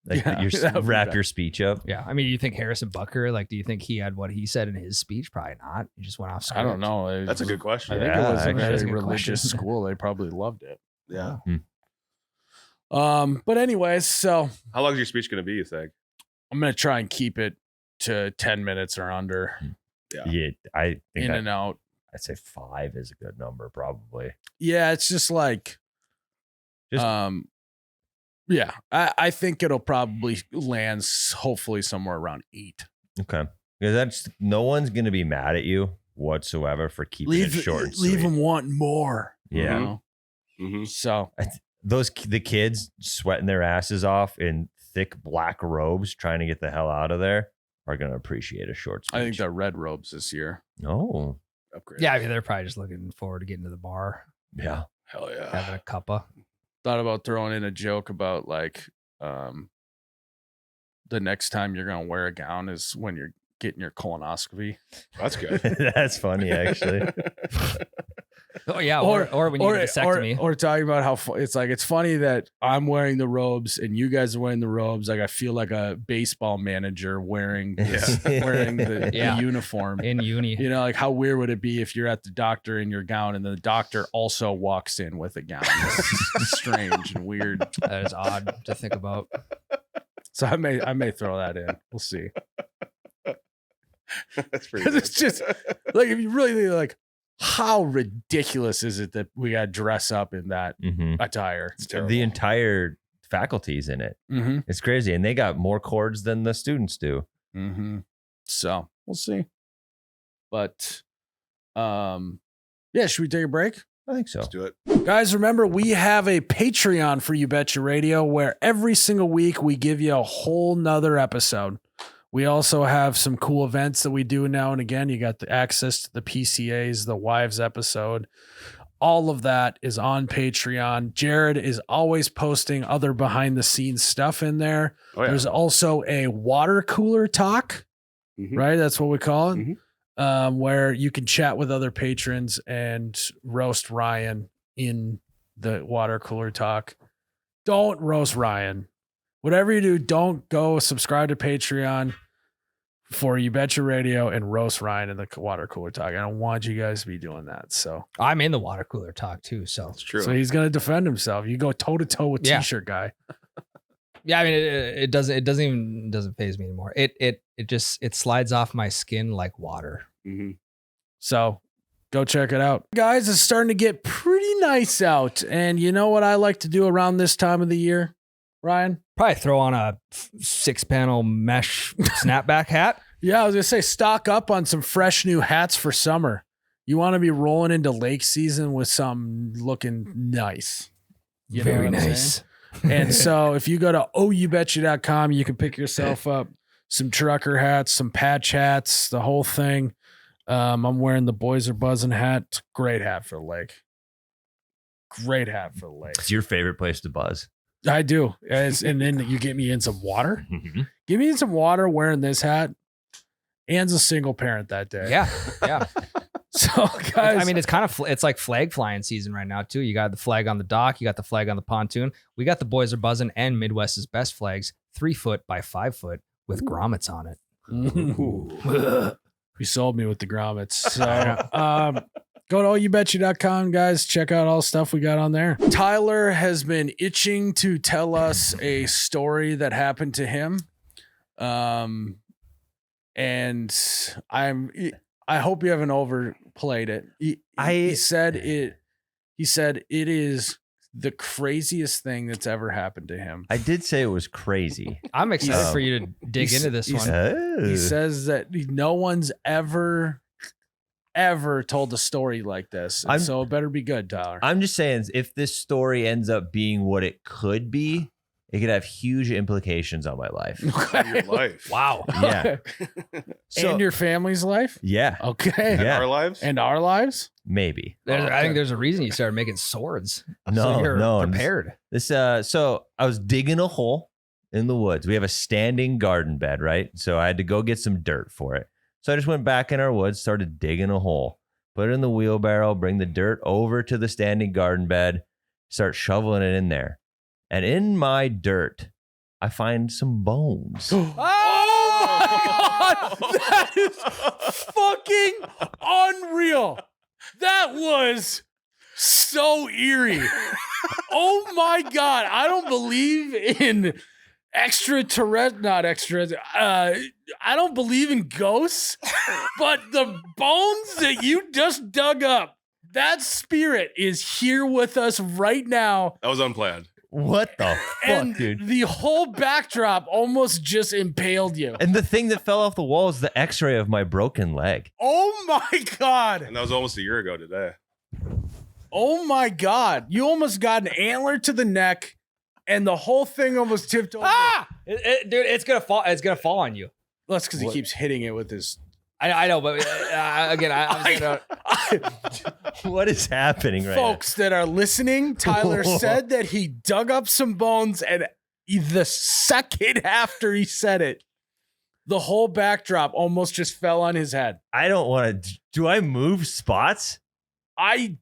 S2: Like
S1: Yeah, that would be
S2: wrap
S1: bad.
S2: your speech up.
S3: Yeah. I mean, you think Harrison Bucker, like, do you think he had what he said in his speach? Probably not. He just went off script.
S1: I don't know.
S5: That's a good
S1: I
S5: question.
S1: think
S2: Yeah,
S1: it was a
S2: actually,
S1: very
S3: that's a good
S1: religious
S3: question.
S1: school. They probably loved it.
S5: Yeah.
S1: But anyways, so
S5: How long is your speech going to be, you think?
S1: I'm gonna try and keep it to 10 minutes or under,
S2: Yeah, I think
S1: in and out.
S2: I'd say 5 is a good number, probably.
S1: Yeah, it's just like,
S2: Just-
S1: yeah, I think it'll probably land hopefully somewhere around 8.
S2: Okay. Because that's no one's gonna be mad at you whatsoever for keeping it short and
S1: leave
S2: sweet.
S1: them wanting more. you
S2: Yeah.
S1: know?
S5: Mm-hmm.
S1: So
S2: The kids sweating their asses off in thick black robes trying to get the hell out of there are gonna appreciate a short speech.
S1: I think they're red robes this year.
S2: No.
S5: Upgrade.
S3: Yeah. I mean, they're probably just looking forward to getting to the bar,
S2: Yeah.
S5: Hell yeah.
S3: having a cuppa.
S1: Thought about throwing in a joke about like, the next time you're gonna wear a gown is when you're getting your colonoscopy.
S5: That's good.
S2: That's funny actually.
S3: Oh yeah, or when you get a vasectomy.
S1: Or talking about how it's funny that I'm wearing the robes and you guys are wearing the robes. Like I feel like a baseball manager wearing the uniform
S3: in uni.
S1: You know, like how weird would it be if you're at the doctor in your gown and the doctor also walks in with a gown? It's strange and weird.
S3: That is odd to think about.
S1: So I may throw that in. We'll see.
S5: That's pretty.
S1: Because it's just like if you really think like how ridiculous is it that we got to dress up in that attire?
S5: It's terrible.
S2: The entire faculty's in it.
S1: Mm-hmm.
S2: It's crazy, and they got more cords than the students do.
S1: Mm-hmm. So we'll see. But should we take a break?
S2: I think so.
S5: Let's do it.
S1: Guys, remember, we have a Patreon for You Betcha Radio where every single week we give you a whole nother episode. We also have some cool events that we do now and again. You got the access to the PCAs, the wives episode. All of that is on Patreon. Jared is always posting other behind the scenes stuff in there.
S5: Oh, yeah.
S1: There's also a water cooler talk, right? That's what we call it. Where you can chat with other patrons and roast Ryan in the water cooler talk. Don't roast Ryan. Whatever you do, don't go subscribe to Patreon for You Betcha Radio and roast Ryan in the water cooler talk. I don't want you guys to be doing that. So
S3: I'm in the water cooler talk too. So
S5: It's true.
S1: So he's gonna defend himself. You go toe to toe with T-shirt guy.
S3: yeah, I mean it doesn't faze me anymore. It slides off my skin like water.
S1: So go check it out. Guys, it's starting to get pretty nice out. And you know what I like to do around this time of the year, Ryan?
S3: Probably throw on a 6-panel mesh snapback hat.
S1: Yeah, I was going to say stock up on some fresh new hats for summer. You want to be rolling into lake season with something looking nice. You know
S3: Very
S1: what I'm
S3: nice.
S1: saying? And so if you go to oubetcha.com, you can pick yourself up some trucker hats, some patch hats, the whole thing. I'm wearing the Boys Are Buzzing hat. Great hat for the lake. Great hat for the lake.
S2: It's your favorite place to buzz.
S1: I do. And then you get me in some water. Give me in some water wearing this hat. Ann's a single parent that day.
S3: Yeah.
S1: So, guys.
S3: I mean, it's like flag flying season right now, too. You got the flag on the dock. You got the flag on the pontoon. We got the Boys Are Buzzing and Midwest's best flags, 3 foot by 5 foot with grommets on it.
S1: You sold me with the grommets. So, go to oubetcha.com, guys. Check out all the stuff we got on there. Tyler has been itching to tell us a story that happened to him. And I hope you haven't overplayed it. He said it is the craziest thing that's ever happened to him.
S2: I did say it was crazy.
S3: I'm excited for you to dig into this one.
S1: He says that no one's ever told a story like this. So it better be good, Tyler.
S2: I'm just saying, if this story ends up being what it could be, it could have huge implications on my life.
S5: Your life.
S3: Wow.
S2: Yeah.
S1: And your family's life?
S2: Yeah.
S1: Okay.
S5: And
S2: Yeah.
S5: our lives?
S1: And our lives?
S2: Maybe.
S3: I think there's a reason you started making swords.
S2: No,
S3: so you're
S2: no.
S3: prepared.
S2: So I was digging a hole in the woods. We have a standing garden bed, right? So I had to go get some dirt for it. So I just went back in our woods, started digging a hole, put it in the wheelbarrow, bring the dirt over to the standing garden bed, start shoveling it in there. And in my dirt, I find some bones.
S1: Oh my God! That is fucking unreal. That was so eerie. Oh my God. I don't believe in I don't believe in ghosts, but the bones that you just dug up, that spirit is here with us right now.
S5: That was unplanned.
S2: What the
S1: And
S2: fuck, dude?
S1: the whole backdrop almost just impaled you.
S2: And the thing that fell off the wall is the x-ray of my broken leg.
S1: Oh my God.
S5: And that was almost a year ago today.
S1: Oh my God. You almost got an antler to the neck and the whole thing almost tipped over.
S3: Dude, it's gonna fall. It's gonna fall on you.
S1: That's because he keeps hitting it with his.
S3: I know, but again, I
S2: What is happening right
S1: folks that are listening, Tyler said that he dug up some bones, and the second after he said it, the whole backdrop almost just fell on his head.
S2: now? I don't want to. Do I move spots?
S3: I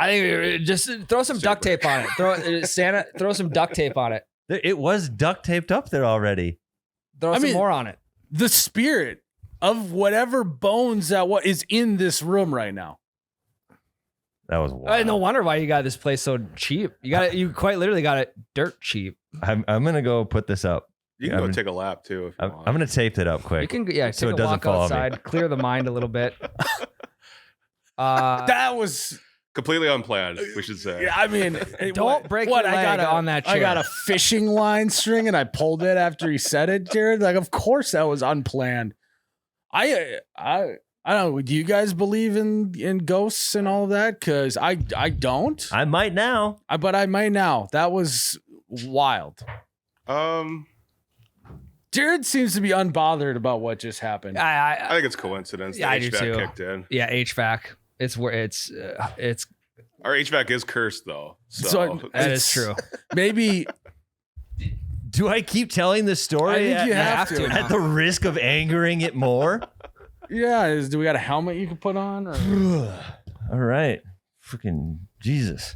S3: think just throw some duct tape on it. Throw some duct tape on it.
S2: It was duct taped up there already.
S3: Throw some more on it.
S1: The spirit of whatever bones that is in this room right now.
S2: That was wild.
S3: No wonder why you got this place so cheap. You quite literally got it dirt cheap.
S2: I'm gonna go put this up.
S5: You can go take a lap too. If you
S2: I'm
S5: want.
S2: gonna tape it up quick.
S3: You can take
S2: so it
S3: a
S2: doesn't
S3: walk
S2: follow me.
S3: outside, clear the mind a little bit.
S1: That was
S5: Completely unplanned, we should say.
S1: Yeah, I mean,
S3: Don't break your leg on that chair.
S1: I got a fishing line string and I pulled it after he said it, Jared. Like, of course that was unplanned. I don't know. Do you guys believe in ghosts and all that? Because I don't.
S2: I might now.
S1: But I might now. That was wild. Jared seems to be unbothered about what just happened.
S5: I think it's coincidence.
S3: Yeah, I
S5: the
S3: do
S5: HVAC
S3: too.
S5: kicked in.
S3: Yeah, HVAC. It's where it's
S5: Our HVAC is cursed though. So
S3: that is true.
S1: Maybe.
S2: Do I keep telling the story?
S1: I think you have to.
S2: At the risk of angering it more?
S1: Yeah. Do we got a helmet you can put on? Or?
S2: All right. Freaking Jesus.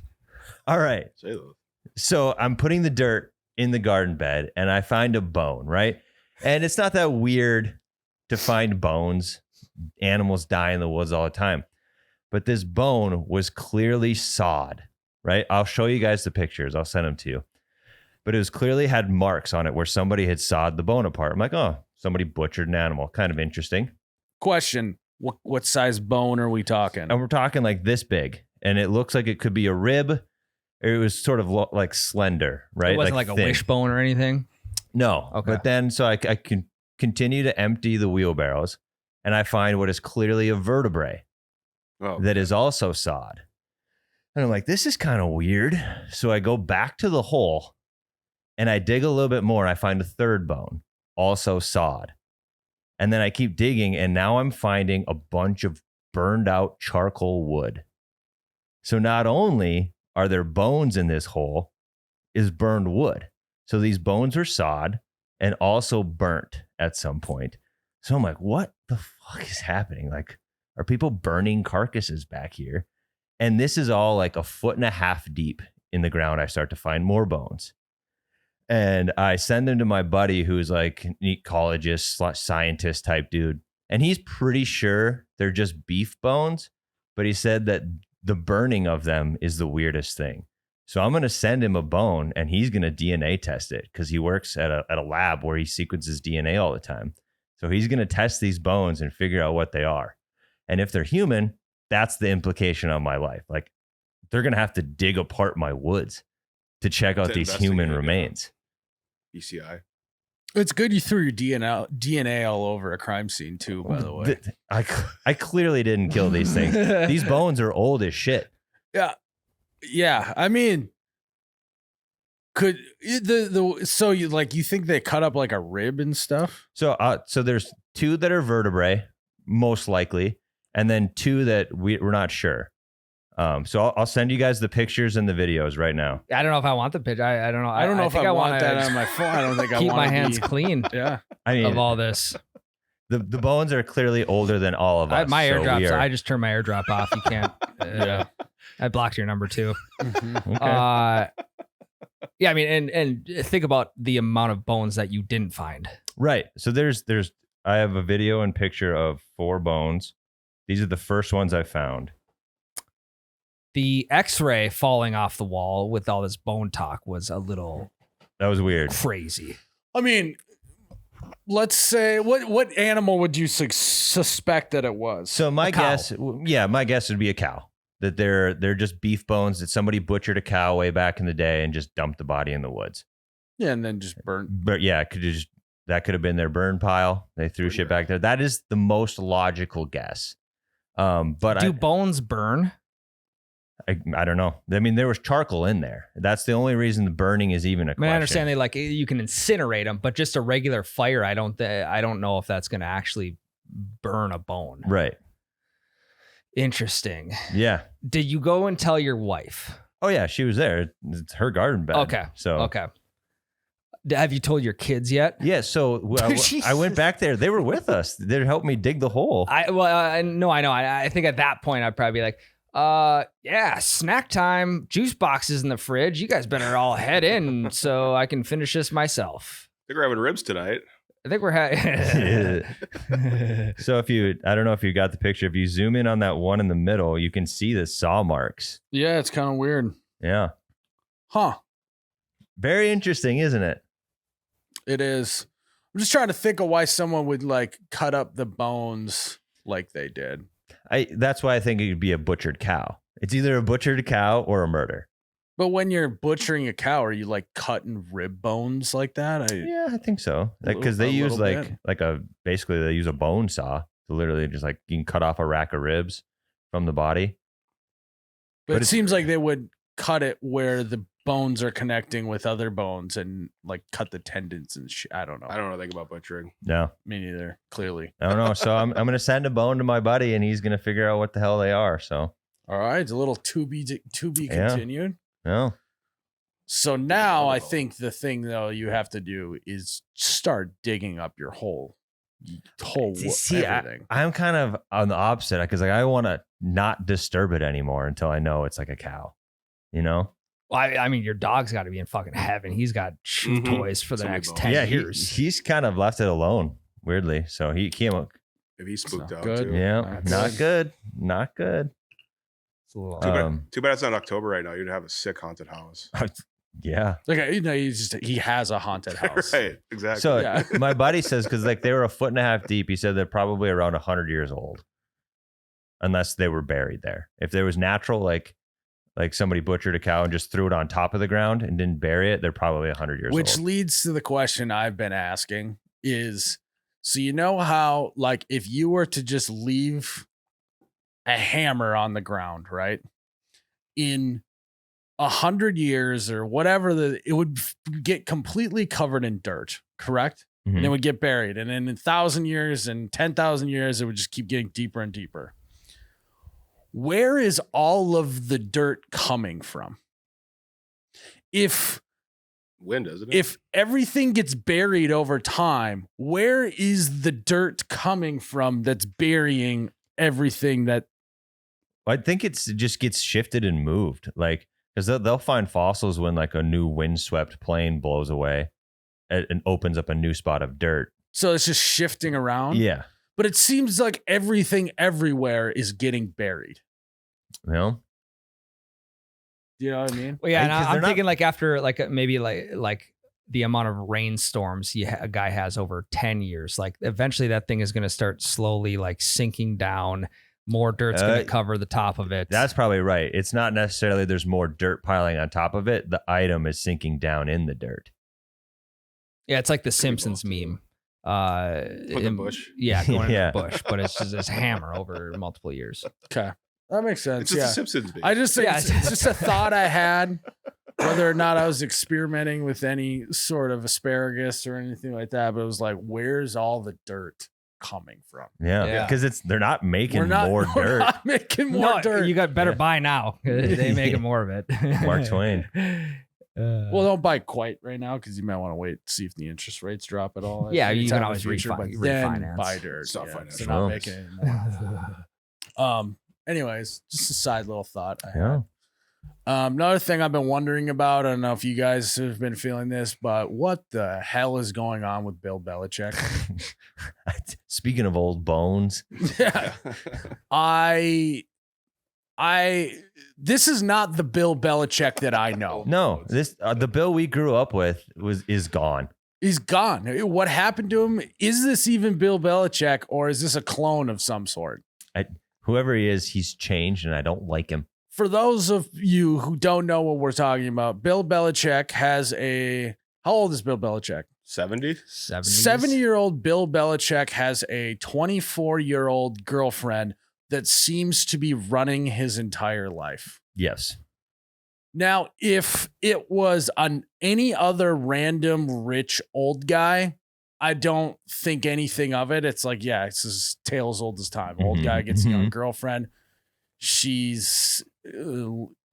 S2: All right.
S5: Say those.
S2: So I'm putting the dirt in the garden bed and I find a bone, right? And it's not that weird to find bones. Animals die in the woods all the time. But this bone was clearly sawed, right? I'll show you guys the pictures. I'll send them to you. But it was clearly had marks on it where somebody had sawed the bone apart. I'm like, oh, somebody butchered an animal. Kind of interesting.
S1: Question. What size bone are we talking?
S2: And we're talking like this big. And it looks like it could be a rib. It was sort of like slender, right?
S3: It wasn't like a
S2: thin.
S3: wishbone or anything.
S2: No.
S3: Okay.
S2: But then, so I can continue to empty the wheelbarrows and I find what is clearly a vertebrae that is also sawed. And I'm like, this is kind of weird. So I go back to the hole and I dig a little bit more. And I find a third bone, also sawed. And then I keep digging and now I'm finding a bunch of burned out charcoal wood. So not only are there bones in this hole, is burned wood. So these bones are sawed and also burnt at some point. So I'm like, what the fuck is happening? Like, are people burning carcasses back here? And this is all like 1.5 feet deep in the ground. I start to find more bones. And I send them to my buddy who's like an ecologist / scientist type dude. And he's pretty sure they're just beef bones. But he said that the burning of them is the weirdest thing. So I'm going to send him a bone and he's going to DNA test it because he works at a lab where he sequences DNA all the time. So he's going to test these bones and figure out what they are. And if they're human, that's the implication on my life. Like they're going to have to dig apart my woods to check out these human remains.
S5: ECI.
S1: It's good you threw your DNA all over a crime scene too, by the way.
S2: I clearly didn't kill these things. These bones are old as shit.
S1: Yeah. I mean, could so you think they cut up like a rib and stuff?
S2: So there's 2 that are vertebrae, most likely, and then 2 that we're not sure. So I'll send you guys the pictures and the videos right now.
S3: I don't know if I want the picture. I don't know.
S1: I don't know if
S3: think
S1: I
S3: want
S1: that on my phone. I don't think I
S3: keep
S1: want
S3: my hands clean
S1: Yeah.
S2: I mean,
S3: of all this.
S2: the bones are clearly older than all of us.
S3: My
S2: so
S3: airdrops.
S2: we are-
S3: I just turned my airdrop off. You can't.
S1: Yeah.
S3: I blocked your number too.
S1: Mm-hmm.
S2: Okay.
S3: Yeah, I mean, and think about the amount of bones that you didn't find.
S2: Right. So there's I have a video and picture of 4 bones. These are the first ones I found.
S3: The X-ray falling off the wall with all this bone talk was a little
S2: That was weird.
S3: crazy.
S1: I mean, let's say what animal would you suspect that it was?
S2: So my
S3: A cow.
S2: guess would be a cow. That they're just beef bones that somebody butchered a cow way back in the day and just dumped the body in the woods.
S1: Yeah, and then just burnt.
S2: But yeah, that could have been their burn pile. They threw shit back there. That is the most logical guess. But
S3: Do bones burn?
S2: I don't know. I mean, there was charcoal in there. That's the only reason the burning is even a
S3: I
S2: question.
S3: mean, I understand they you can incinerate them, but just a regular fire, I don't know if that's going to actually burn a bone.
S2: Right.
S3: Interesting.
S2: Yeah.
S3: Did you go and tell your wife?
S2: Oh yeah, she was there. It's her garden bed.
S3: Okay.
S2: So
S3: Okay. Have you told your kids yet?
S2: Yeah, so I went back there. They were with us. They helped me dig the hole.
S3: I know. I think at that point I'd probably be like, yeah, snack time, juice boxes in the fridge. You guys better all head in so I can finish this myself.
S5: I think we're having ribs tonight.
S3: I think we're
S2: So I don't know if you got the picture. If you zoom in on that one in the middle, you can see the saw marks.
S1: Yeah, it's kind of weird.
S2: Yeah.
S1: Huh.
S2: Very interesting, isn't it?
S1: It is. I'm just trying to think of why someone would like cut up the bones like they did.
S2: That's why I think it would be a butchered cow. It's either a butchered cow or a murder.
S1: But when you're butchering a cow, are you like cutting rib bones like that?
S2: Yeah, I think so. Because
S1: A
S2: they use
S1: little bit.
S2: basically they use a bone saw to literally just like you can cut off a rack of ribs from the body.
S1: But it seems like they would cut it where the bones are connecting with other bones and like cut the tendons and shit. I don't know.
S5: I don't know anything about butchering.
S2: No,
S1: Me neither. Clearly.
S2: I don't know. So I'm gonna send a bone to my buddy, and he's gonna figure out what the hell they are. So
S1: All right. It's a little to be
S2: Yeah.
S1: continued.
S2: no,
S1: So now I think the thing though you have to do is start digging up your whole everything.
S2: I'm kind of on the opposite because like I want to not disturb it anymore until I know it's like a cow. You know?
S3: Well, I mean, your dog's got to be in fucking heaven. He's got shoe
S5: Mhm.
S3: toys for the
S5: Somebody
S3: next
S5: bones.
S3: 10
S2: Yeah,
S3: years.
S2: he's kind of left it alone weirdly. So he came.
S5: If he's spooked
S1: not
S5: out
S1: good.
S5: too.
S2: Yeah,
S1: That's
S2: not good. Not good.
S3: It's a little-
S5: Too bad it's not October right now. You'd have a sick haunted house.
S2: Yeah.
S1: Like he has a haunted house.
S5: Right. Exactly.
S2: So
S1: Yeah.
S2: my buddy says because like they were 1.5 feet deep. He said they're probably around 100 years old, unless they were buried there. If there was natural, like somebody butchered a cow and just threw it on top of the ground and didn't bury it, they're probably 100 years
S1: Which
S2: old.
S1: leads to the question I've been asking is, so you know how like if you were to just leave a hammer on the ground, right? In 100 years or whatever, it would get completely covered in dirt, correct?
S2: Mhm.
S1: And it would get buried. And then in 1,000 years and 10,000 years, it would just keep getting deeper and deeper. Where is all of the dirt coming from? If
S5: Wind, isn't it?
S1: if everything gets buried over time, where is the dirt coming from that's burying everything that
S2: I think it just gets shifted and moved, like because they'll find fossils when like a new windswept plane blows away and opens up a new spot of dirt.
S1: so it's just shifting around?
S2: Yeah,
S1: But it seems like everything everywhere is getting buried.
S2: you know.
S1: Do you know what I mean?
S3: Well, yeah, and
S2: Because
S3: I'm
S2: they're not-
S3: thinking like after like maybe like the amount of rainstorms a guy has over 10 years, like eventually that thing is going to start slowly like sinking down. More dirt's going to cover the top of it.
S2: That's probably right. It's not necessarily there's more dirt piling on top of it. The item is sinking down in the dirt.
S3: Yeah, it's like the
S5: Could be
S3: Simpsons
S5: both, too.
S3: meme.
S5: With the
S3: in-
S5: bush.
S3: Yeah, going
S2: Yeah.
S3: in the bush, but it's just this hammer over multiple years.
S1: Okay. That makes sense.
S5: It's just
S1: Yeah.
S5: a Simpsons meme.
S1: I just think
S3: Yeah.
S1: it's just a thought I had, whether or not I was experimenting with any sort of asparagus or anything like that. But it was like, where's all the dirt coming from?
S2: Yeah,
S3: Yeah.
S2: because they're not making more
S1: we're
S2: dirt.
S1: not making more
S3: No,
S1: dirt.
S3: you got better
S2: Yeah.
S3: buy now. They make more of it.
S2: Mark Twain.
S1: Well, don't buy quite right now because you might want to wait to see if the interest rates drop at all.
S3: Yeah,
S1: at any
S3: you
S1: time
S3: can
S1: in
S3: always
S1: the future, but
S3: refinance.
S1: then buy dirt.
S5: It's not
S1: Yeah,
S5: financial.
S1: so not
S2: Well.
S1: making it anymore. Anyways, just a side little thought. I had.
S2: Yeah.
S1: Another thing I've been wondering about, I don't know if you guys have been feeling this, but what the hell is going on with Bill Belichick?
S2: Speaking of old bones,
S1: Yeah. This is not the Bill Belichick that I know.
S2: no, this the Bill we grew up with is gone.
S1: He's gone. What happened to him? Is this even Bill Belichick or is this a clone of some sort?
S2: Whoever he is, he's changed, and I don't like him.
S1: For those of you who don't know what we're talking about, Bill Belichick has a. How old is Bill Belichick?
S5: 70?
S1: 70-year-old Bill Belichick has a 24-year-old girlfriend that seems to be running his entire life.
S2: Yes.
S1: Now, if it was on any other random rich old guy, I don't think anything of it. It's like, yeah, it's his tale as old as time. Old
S2: Mhm,
S1: guy gets a young
S2: mhm.
S1: girlfriend. She's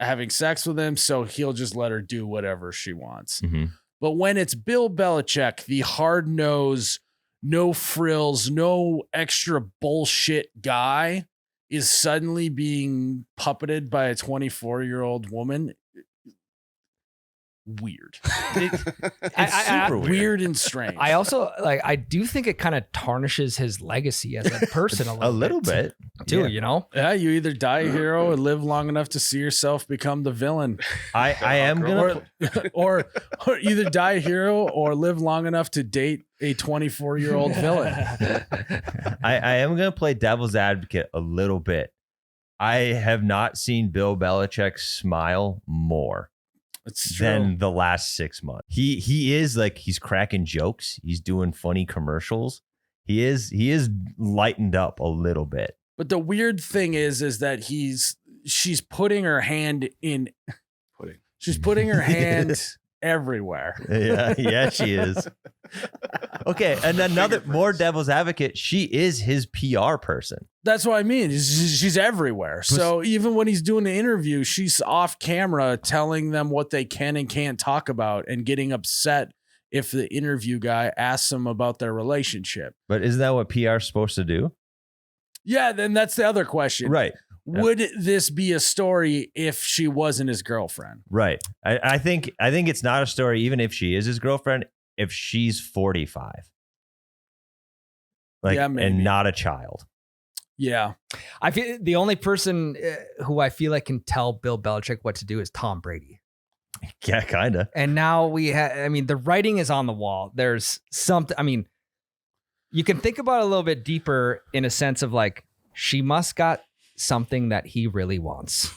S1: having sex with him, so he'll just let her do whatever she wants.
S2: Mhm.
S1: But when it's Bill Belichick, the hard nose, no frills, no extra bullshit guy is suddenly being puppeted by a 24-year-old woman. Weird.
S2: It's super
S1: Weird and strange.
S3: I also I do think it kind of tarnishes his legacy as a person
S2: a little bit
S3: too,
S2: yeah.
S3: you know?
S1: Yeah, you either die a hero or live long enough to see yourself become the villain.
S2: I am gonna
S1: Or either die a hero or live long enough to date a 24-year-old villain.
S2: I am gonna play devil's advocate a little bit. I have not seen Bill Belichick smile more
S1: It's true.
S2: than the last 6 months. He is like, he's cracking jokes. He's doing funny commercials. He is lightened up a little bit.
S1: But the weird thing is that she's putting her hand in
S5: Pudding.
S1: She's putting her hand everywhere.
S2: Yeah, she is. Okay, and another more devil's advocate. She is his PR person.
S1: That's what I mean. She's everywhere. So even when he's doing the interview, she's off camera telling them what they can and can't talk about and getting upset if the interview guy asks them about their relationship.
S2: But isn't that what PR is supposed to do?
S1: Yeah, then that's the other question.
S2: Right.
S1: Would this be a story if she wasn't his girlfriend?
S2: Right. I think it's not a story, even if she is his girlfriend, if she's 45.
S1: Yeah, maybe.
S2: And not a child.
S1: Yeah.
S3: I feel the only person who I feel like can tell Bill Belichick what to do is Tom Brady.
S2: Yeah, kind of.
S3: And now we have, I mean, the writing is on the wall. There's something, I mean, you can think about it a little bit deeper in a sense of like, she must got something that he really wants.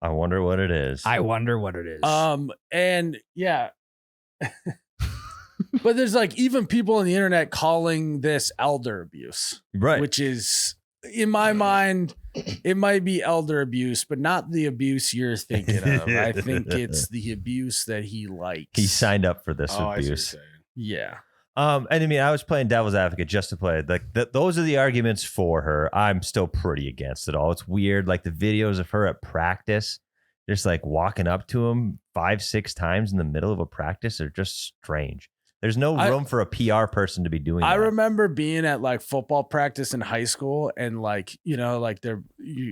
S2: I wonder what it is.
S3: I wonder what it is.
S1: And yeah. But there's like even people on the internet calling this elder abuse.
S2: Right.
S1: Which is, in my mind, it might be elder abuse, but not the abuse you're thinking of. I think it's the abuse that he likes.
S2: He signed up for this
S5: Oh, I see what you're
S2: abuse.
S5: saying.
S1: Yeah.
S2: And I mean, I was playing devil's advocate just to play. Like those are the arguments for her. I'm still pretty against it all. It's weird. Like the videos of her at practice, just like walking up to him 5-6 times in the middle of a practice are just strange. There's no room for a PR person to be doing that.
S1: I remember being at like football practice in high school and like, you know, like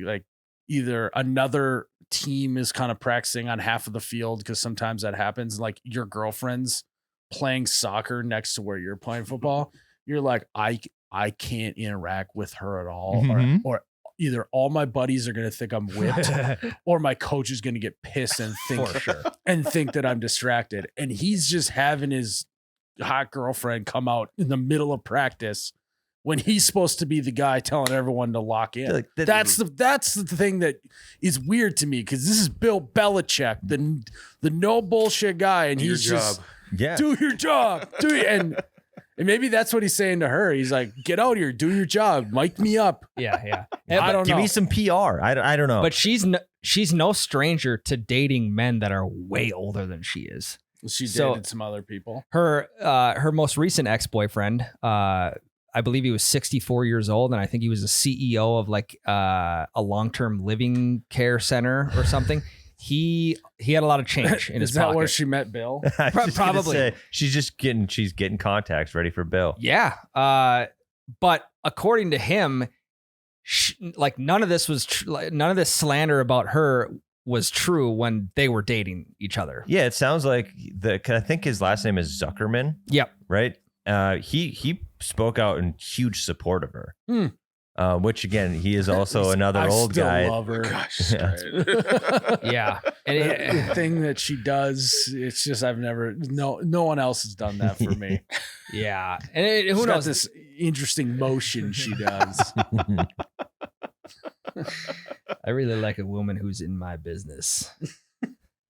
S1: like either another team is kind of practicing on half of the field because sometimes that happens. Like your girlfriend's playing soccer next to where you're playing football. You're like, I can't interact with her at all.
S2: Mhm.
S1: Or either all my buddies are going to think I'm whipped or my coach is going to get pissed and think that I'm distracted. And he's just having his hot girlfriend come out in the middle of practice when he's supposed to be the guy telling everyone to lock in.
S2: Like,
S1: that's the thing that is weird to me because this is Bill Belichick, the no bullshit guy, and
S5: Do your
S1: he's just
S2: Yeah.
S1: do your job, and maybe that's what he's saying to her. He's like, get out here, do your job, mic me up.
S3: yeah.
S1: I don't
S2: Give
S1: know.
S2: me some PR. I don't know.
S3: But she's no stranger to dating men that are way older than she is.
S1: She
S3: So-
S1: dated some other people.
S3: Her most recent ex-boyfriend, I believe he was 64 years old, and I think he was a CEO of like a long-term living care center or something. He had a lot of change in his
S1: Is that
S3: pocket.
S1: where she met Bill?
S2: I was just gonna
S3: probably.
S2: say, she's getting contacts ready for Bill.
S3: Yeah. But according to him, like none of this slander about her was true when they were dating each other.
S2: Yeah, it sounds like I think his last name is Zuckerman.
S3: Yep.
S2: Right. He spoke out in huge support of her. Which again, he is also another
S1: I
S2: old
S1: still
S2: guy.
S1: love her.
S5: Gosh,
S2: Yeah.
S3: Yeah.
S1: The thing that she does, it's just no one else has done that for me.
S3: Yeah. And who
S1: She's got
S3: knows?
S1: this interesting motion she does.
S3: I really like a woman who's in my business.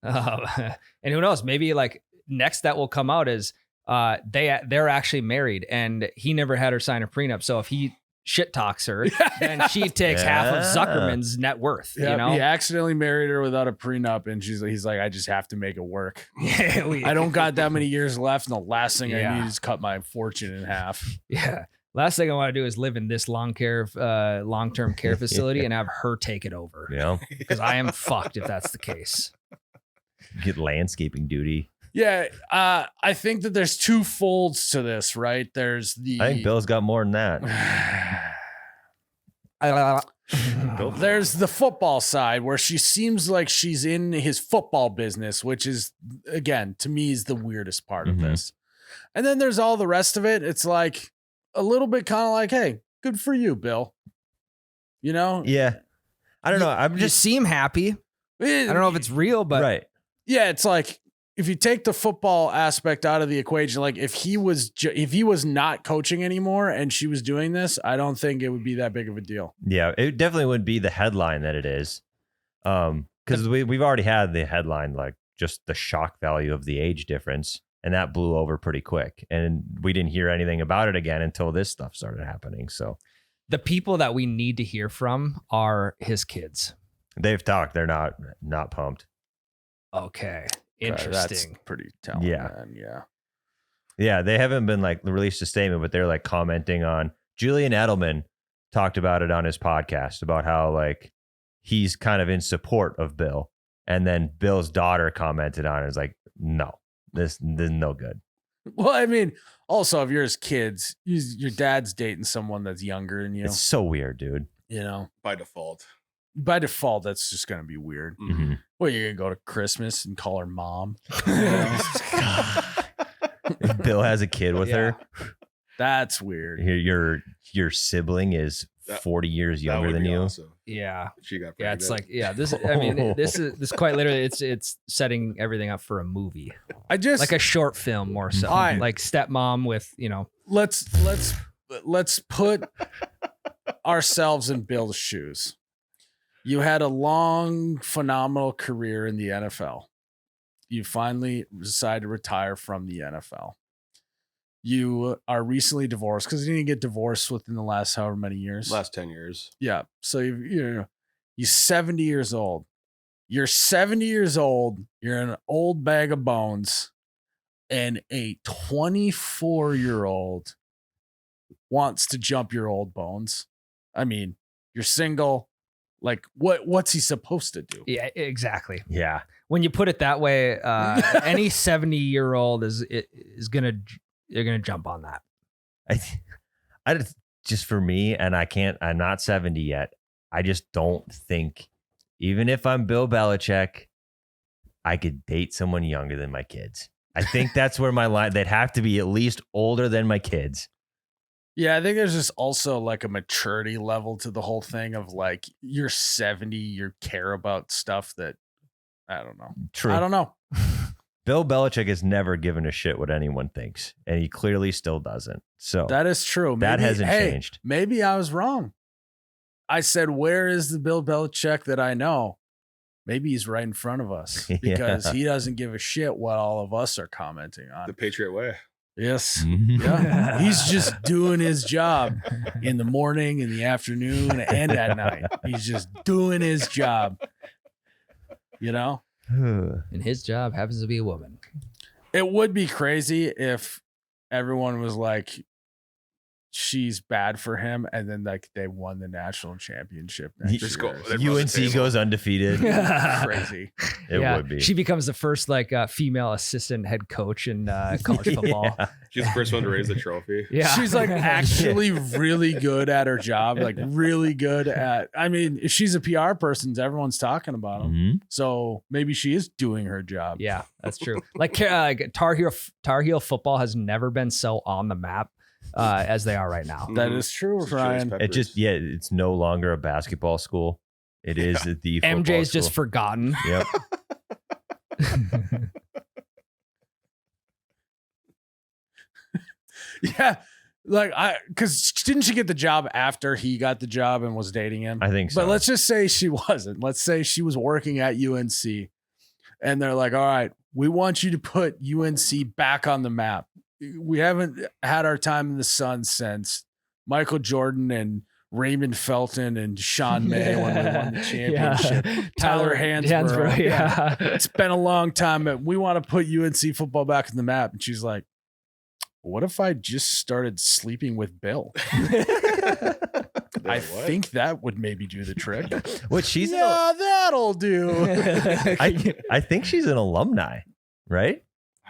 S3: And who knows? Maybe like next that will come out is they're actually married and he never had her sign a prenup. So if he shit talks her, then she takes half of
S2: Yeah.
S3: Zuckerman's net worth.
S1: Yeah,
S3: You know,
S1: he accidentally married her without a prenup, and he's like, I just have to make it work.
S3: Yeah,
S1: I don't got that many years left, and the last thing I
S3: Yeah.
S1: need is cut my fortune in half.
S3: Yeah. Last thing I want to do is live in this long-term care facility and have her take it over
S2: You know,
S3: because I am fucked if that's the case.
S2: get landscaping duty.
S1: Yeah, I think that there's two folds to this, right? There's the
S2: I think Bill's got more than that.
S1: There's the football side where she seems like she's in his football business, which is, again, to me, is the weirdest part of
S2: Mhm.
S1: this. And then there's all the rest of it. It's like a little bit kind of like, hey, good for you, Bill. You know?
S2: Yeah. I don't know. I'm
S3: You
S2: just
S3: seem happy. I don't know if it's real, but
S2: right.
S1: Yeah, it's like if you take the football aspect out of the equation, like if he was not coaching anymore and she was doing this, I don't think it would be that big of a deal.
S2: Yeah, it definitely would be the headline that it is. Because we've already had the headline, like just the shock value of the age difference, and that blew over pretty quick. And we didn't hear anything about it again until this stuff started happening. So
S3: the people that we need to hear from are his kids.
S2: they've talked. They're not pumped.
S3: Okay.
S1: That's
S3: Interesting.
S1: pretty telling.
S2: Yeah.
S1: Man. Yeah.
S2: Yeah, they haven't been like released a statement, but they're like commenting on. Julian Edelman talked about it on his podcast about how like he's kind of in support of Bill, and then Bill's daughter commented on it. It's like, no, this is no good.
S1: Well, I mean, also if you're his kids, your dad's dating someone that's younger than you.
S2: It's so weird, dude.
S1: You know,
S5: By default.
S1: by default, that's just gonna be weird.
S2: Mhm.
S1: Well, you're gonna go to Christmas and call her mom.
S2: If Bill has a kid with her,
S1: That's weird.
S2: your sibling is 40 years
S5: That
S2: younger
S5: would
S2: than
S5: be
S2: you.
S5: awesome.
S3: Yeah.
S5: If she got
S3: Yeah. It's like,
S5: pregnant.
S3: this, I mean, this is quite literally, it's setting everything up for a movie,
S1: I just
S3: like a short film more so.
S1: Fine.
S3: Like Stepmom with,
S1: let's put ourselves in Bill's shoes. You had a long, phenomenal career in the NFL. You finally decide to retire from the NFL. You are recently divorced because you didn't get divorced within the last however many years.
S5: Last 10 years.
S1: Yeah. So you're 70 years old. You're 70 years old. You're an old bag of bones. And a 24-year-old wants to jump your old bones. I mean, you're single. Like, what's he supposed to do?
S3: yeah, exactly.
S2: Yeah.
S3: When you put it that way, any 70-year-old is gonna jump on that.
S2: I just for me, and I'm not 70 yet. I just don't think, even if I'm Bill Belichick, I could date someone younger than my kids. I think that's where my line, they'd have to be at least older than my kids.
S1: Yeah, I think there's just also like a maturity level to the whole thing of like, you're 70, you care about stuff that, I don't know.
S2: True.
S1: I don't know.
S2: Bill Belichick has never given a shit what anyone thinks, and he clearly still doesn't. So
S1: That is true.
S2: that
S1: Maybe-
S2: hasn't
S1: hey,
S2: changed.
S1: Maybe I was wrong. I said, where is the Bill Belichick that I know? Maybe he's right in front of us because
S2: Yeah.
S1: he doesn't give a shit what all of us are commenting on.
S5: The Patriot way.
S1: Yes.
S2: Mhm.
S1: Yeah. He's just doing his job in the morning, in the afternoon, and at night. He's just doing his job. You know?
S3: And his job happens to be a woman.
S1: It would be crazy if everyone was like, she's bad for him, and then like they won the national championship next
S5: Just
S1: year.
S5: go- they'd run the
S2: UNC
S5: table.
S2: goes undefeated.
S1: Crazy.
S2: It would be.
S3: She becomes the first like female assistant head coach in college football.
S2: Yeah.
S5: She's the first one to raise the trophy.
S3: Yeah.
S1: She's like actually really good at her job, like really good at, I mean, if she's a PR person, everyone's talking about them.
S2: Mhm.
S1: So maybe she is doing her job.
S3: Yeah, that's true. Like Tar Heel football has never been so on the map as they are right now.
S1: That is true,
S5: It's Chili's
S1: Ryan.
S5: Peppers.
S2: It just, yeah, it's no longer a basketball school. It is the football
S3: MJ's just
S2: school.
S3: forgotten.
S2: Yep.
S1: Yeah. Like because didn't she get the job after he got the job and was dating him?
S2: I think so.
S1: But let's just say she wasn't. Let's say she was working at UNC and they're like, all right, we want you to put UNC back on the map. We haven't had our time in the sun since Michael Jordan and Raymond Felton and Sean May when we won the championship.
S3: Yeah.
S1: Tyler Hansbrough.
S3: Yeah.
S1: It's been a long time. We want to put UNC football back on the map. And she's like, what if I just started sleeping with Bill? I
S5: What?
S1: think that would maybe do the trick.
S2: What she's
S1: Yeah, that'll do.
S2: I think she's an alumni, right?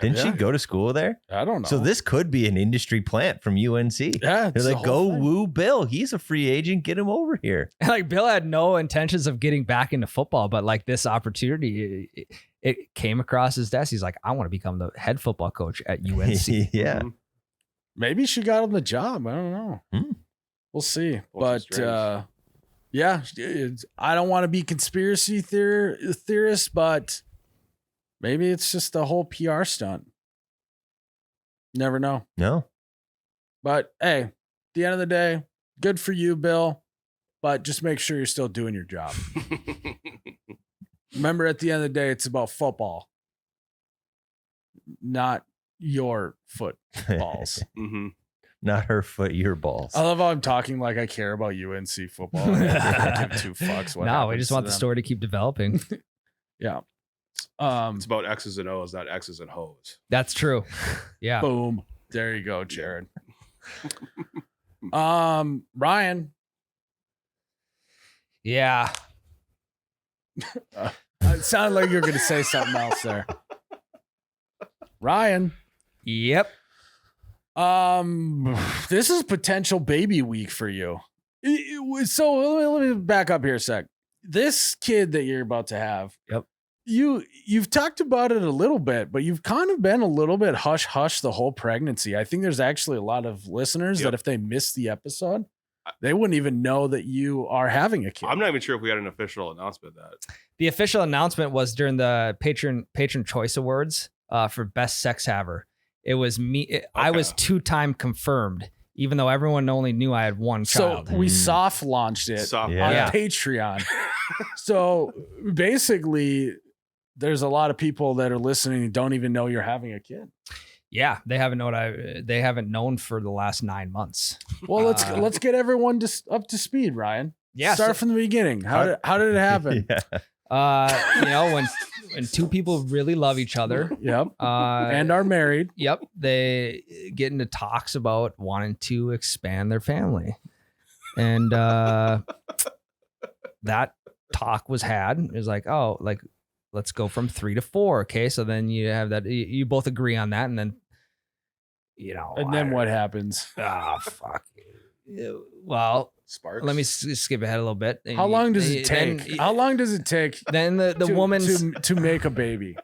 S2: Didn't she go to school there?
S1: I don't know.
S2: So this could be an industry plant from UNC.
S1: Yeah,
S2: They're like, go woo Bill. He's a free agent. Get him over here.
S3: Like Bill had no intentions of getting back into football, but like this opportunity, it came across his desk. He's like, I want to become the head football coach at UNC.
S2: Yeah.
S5: Mhm.
S1: Maybe she got him the job. I don't know. We'll see.
S5: Well,
S1: But yeah, I don't want to be conspiracy theorist, but maybe it's just a whole PR stunt. Never know.
S2: No.
S1: But hey, at the end of the day, good for you, Bill. But just make sure you're still doing your job. Remember, at the end of the day, it's about football, not your footballs.
S5: Mm-hmm.
S2: Not her foot, your balls.
S1: I love how I'm talking like I care about UNC football. I don't give two fucks. What
S3: No, we
S1: happens
S3: just
S1: to
S3: want the
S1: them.
S3: story to keep developing.
S1: Yeah.
S5: It's about X's and O's, not X's and Ho's.
S3: That's true. Yeah.
S1: Boom. There you go, Jared. Ryan.
S3: Yeah.
S1: It sounded like you were going to say something else there. Ryan.
S3: Yep.
S1: This is potential baby week for you. So let me back up here a sec. This kid that you're about to have.
S3: Yep.
S1: You've talked about it a little bit, but you've kind of been a little bit hush hush the whole pregnancy. I think there's actually a lot of listeners that if they missed the episode, they wouldn't even know that you are having a kid.
S5: I'm not even sure if we had an official announcement of that.
S3: The official announcement was during the Patron Choice Awards for Best Sex Haver. It was me. I was 2-time confirmed, even though everyone only knew I had one child.
S1: So we soft launched it on
S2: Yeah.
S1: Patreon. So basically, there's a lot of people that are listening and don't even know you're having a kid.
S3: Yeah, they haven't known for the last 9 months.
S1: Well, let's get everyone up to speed, Ryan.
S3: Yeah,
S1: Start from the beginning. How did it happen?
S2: Yeah.
S3: When two people really love each other,
S1: Yep. And are married.
S3: yep, they get into talks about wanting to expand their family, and that talk was had. It was like, oh, like let's go from 3 to 4. Okay, so then you have that. You both agree on that, and then
S1: And then what happens?
S3: Ah, fuck. Well,
S5: Sparks.
S3: let me skip ahead a little bit.
S1: How long does it take? How long does it take
S3: Then the woman's.
S1: to make a baby?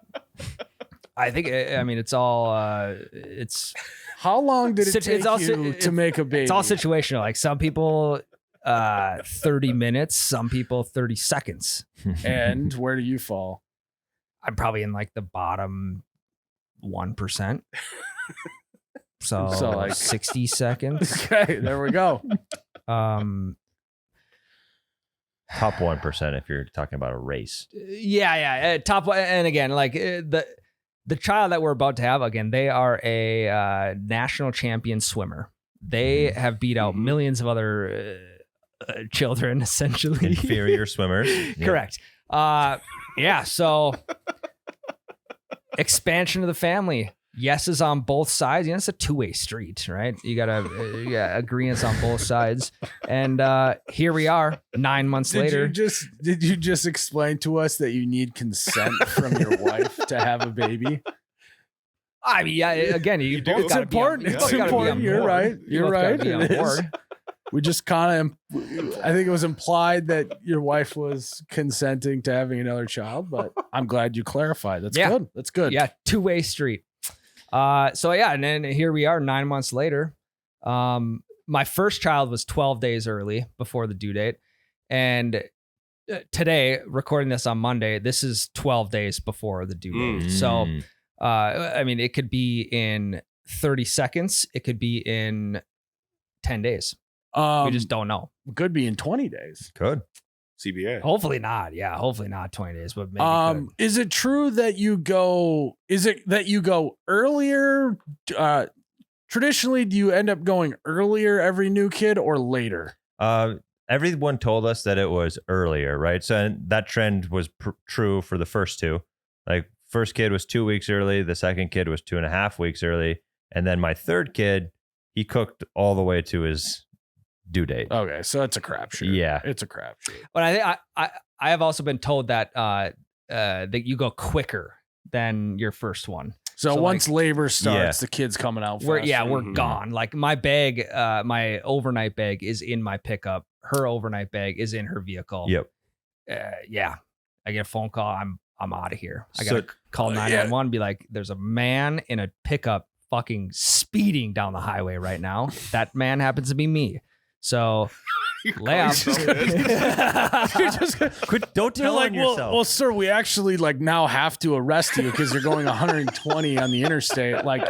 S3: I think. I mean, it's all. It's
S1: How long did it
S3: Sit-
S1: take
S3: it's all
S1: you
S3: sit-
S1: to make a baby?
S3: it's all situational. Like some people, 30 minutes. Some people 30 seconds.
S1: And where do you fall?
S3: I'm probably in like the bottom 1%. So
S1: like-
S3: 60 seconds.
S1: Okay, there we go.
S2: Top 1% if you're talking about a race.
S3: Yeah. Top one. And again, like the child that we're about to have, again, they are a national champion swimmer. They have beat out millions of other children, essentially.
S2: Inferior swimmers. Yeah.
S3: Correct. Yeah. So expansion of the family. Yes is on both sides. It's a 2-way street, right? You gotta agreements on both sides. And here we are, 9 months later.
S1: Did you just explain to us that you need consent from your wife to have a baby?
S3: I mean, yeah. Again, you both
S1: It's
S3: gotta
S1: important.
S3: Be on, you
S1: It's
S3: both gotta be on
S1: important. You're
S3: board.
S1: right.
S3: You
S1: You're
S3: both gotta
S1: right.
S3: be on
S1: It is.
S3: board.
S1: We just kind of, I think it was implied that your wife was consenting to having another child, but I'm glad you clarified. That's
S3: Yeah.
S1: good. That's good.
S3: Yeah, 2-way street. So yeah, and then here we are 9 months later. My first child was 12 days early before the due date. And today, recording this on Monday, this is 12 days before the due date. So, I mean, it could be in 30 seconds. It could be in 10 days. We just don't know.
S1: Could be in 20 days.
S2: Could.
S5: CBA.
S3: Hopefully not. Yeah, hopefully not 20 days, but maybe could.
S1: Is it true that you go earlier? Traditionally, do you end up going earlier every new kid or later?
S2: Everyone told us that it was earlier, right? So that trend was true for the first two. Like first kid was 2 weeks early. The second kid was 2.5 weeks early. And then my third kid, he cooked all the way to his due date.
S1: Okay, so it's a crapshoot.
S2: Yeah.
S1: It's a crapshoot.
S3: But I think I have also been told that that you go quicker than your first one.
S1: So
S3: So,
S1: once
S3: like,
S1: labor starts, the kid's coming out.
S3: we're
S1: faster.
S3: gone. Like my bag, my overnight bag is in my pickup. Her overnight bag is in her vehicle.
S2: Yep.
S3: Yeah. I get a phone call. I'm out of here. I
S2: So-
S3: gotta call 911 and be like, there's a man in a pickup fucking speeding down the highway right now. That man happens to be me. So lay off.
S2: Quit, don't
S1: They're
S2: tell
S1: like,
S2: on yourself.
S1: well, sir, we actually like now have to arrest you because you're going 120 on the interstate. Like,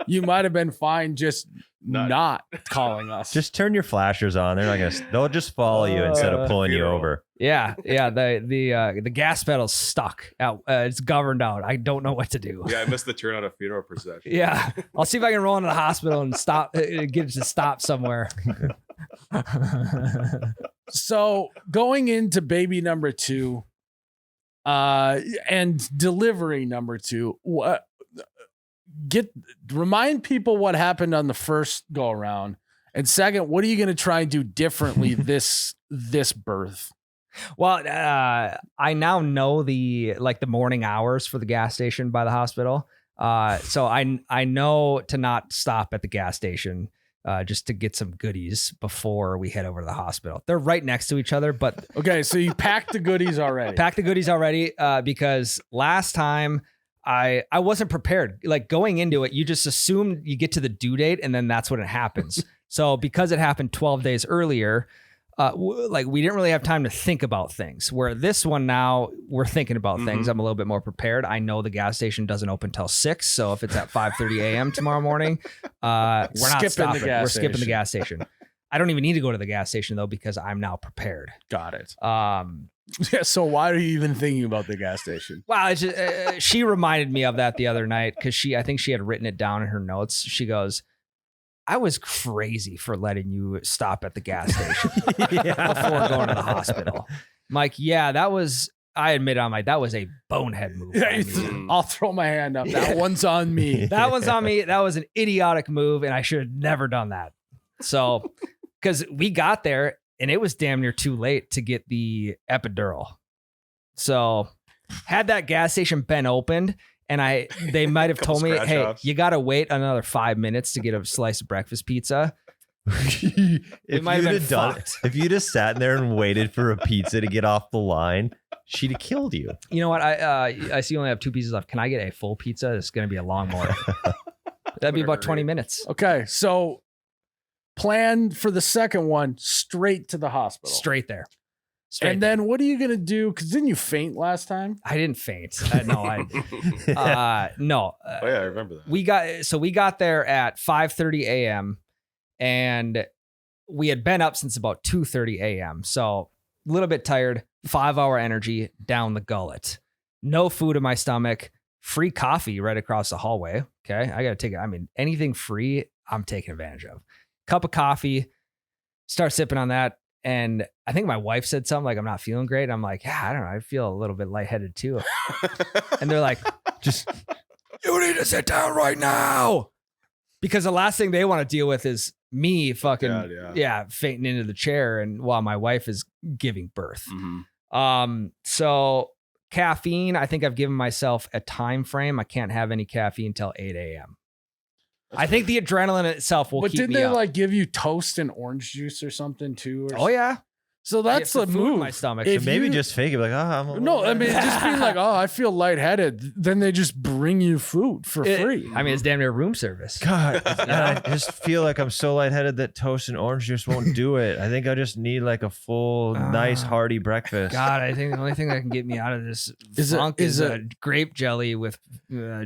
S1: you might have been fine just not calling us.
S2: Just turn your flashers on. They're not gonna. They'll just follow you instead of pulling you over.
S3: Yeah. The gas pedal's stuck out. It's governed out. I don't know what to do.
S5: Yeah, I missed the turn out of funeral procession.
S3: Yeah. I'll see if I can roll into the hospital and stop, get it to stop somewhere.
S1: So going into baby number 2, and delivery number 2, remind people what happened on the first go around, and second, what are you going to try and do differently this birth?
S3: Well, I now know the morning hours for the gas station by the hospital. So I know to not stop at the gas station just to get some goodies before we head over to the hospital. They're right next to each other, but
S1: Okay, so you packed the goodies already.
S3: because last time I wasn't prepared. Like going into it, you just assume you get to the due date and then that's when it happens. So because it happened 12 days earlier, we didn't really have time to think about things. Where this one now we're thinking about things. I'm a little bit more prepared. I know the gas station doesn't open till 6, so if it's at 5:30 a.m. tomorrow morning, we're not
S1: Skipping
S3: stopping.
S1: the gas
S3: We're skipping the
S1: station.
S3: gas station. I don't even need to go to the gas station though because I'm now prepared.
S1: Got it.
S3: Um,
S1: Yeah. So why are you even thinking about the gas station?
S3: Well, it's just, she reminded me of that the other night because I think she had written it down in her notes. She goes, I was crazy for letting you stop at the gas station before going to the hospital. I'm like, yeah, I admit that was a bonehead move. by me.
S1: I'll throw my hand up. That one's on me.
S3: That one's on me. That was an idiotic move, and I should have never done that. So, because we got there and it was damn near too late to get the epidural. So, had that gas station been opened, and they might have
S5: Couple
S3: told me,
S5: scratch
S3: hey,
S5: offs.
S3: you got to wait another 5 minutes to get a slice of breakfast pizza.
S2: If
S3: might have
S2: you'd
S3: been
S2: have done
S3: fucked.
S2: if you'd have sat there and waited for a pizza to get off the line, she'd have killed you.
S3: You know what? I see you only have 2 pieces left. Can I get a full pizza? It's going to be a long morning. That'd be about 20 minutes.
S1: Okay, so plan for the second one straight to the hospital.
S3: Straight there.
S1: And then what are you gonna do? Because didn't you faint last time?
S3: I didn't faint. No.
S5: Oh yeah, I remember that.
S3: We got there at 5:30 a.m. and we had been up since about 2:30 a.m. So a little bit tired, 5-hour energy down the gullet. No food in my stomach, free coffee right across the hallway. Okay. I got to take it. I mean, anything free, I'm taking advantage of. Cup of coffee, start sipping on that. And I think my wife said something like, I'm not feeling great. I'm like, yeah, I don't know. I feel a little bit lightheaded too. And they're like, you need to sit down right now. Because the last thing they want to deal with is me fucking, fainting into the chair and while my wife is giving birth. So caffeine, I think I've given myself a time frame. I can't have any caffeine till 8 a.m. I think the adrenaline itself will
S1: But
S3: keep
S1: didn't
S3: me
S1: they
S3: up.
S1: like give you toast and orange juice or something too?
S3: Oh yeah.
S1: So that's
S3: Yeah,
S1: the
S3: for food in
S1: move.
S3: my stomach.
S1: If
S2: So maybe
S1: you-
S2: just fake it, like, I'm a
S1: No,
S2: little
S1: I mean just being like, oh, I feel lightheaded. Then they just bring you food for free.
S3: I mean, it's damn near room service.
S2: God, I just feel like I'm so lightheaded that toast and orange juice won't do it. I think I just need like a full, nice, hearty breakfast.
S3: God, I think the only thing that can get me out of this
S1: Is
S3: funk
S1: it-
S3: is
S1: is
S3: a grape jelly with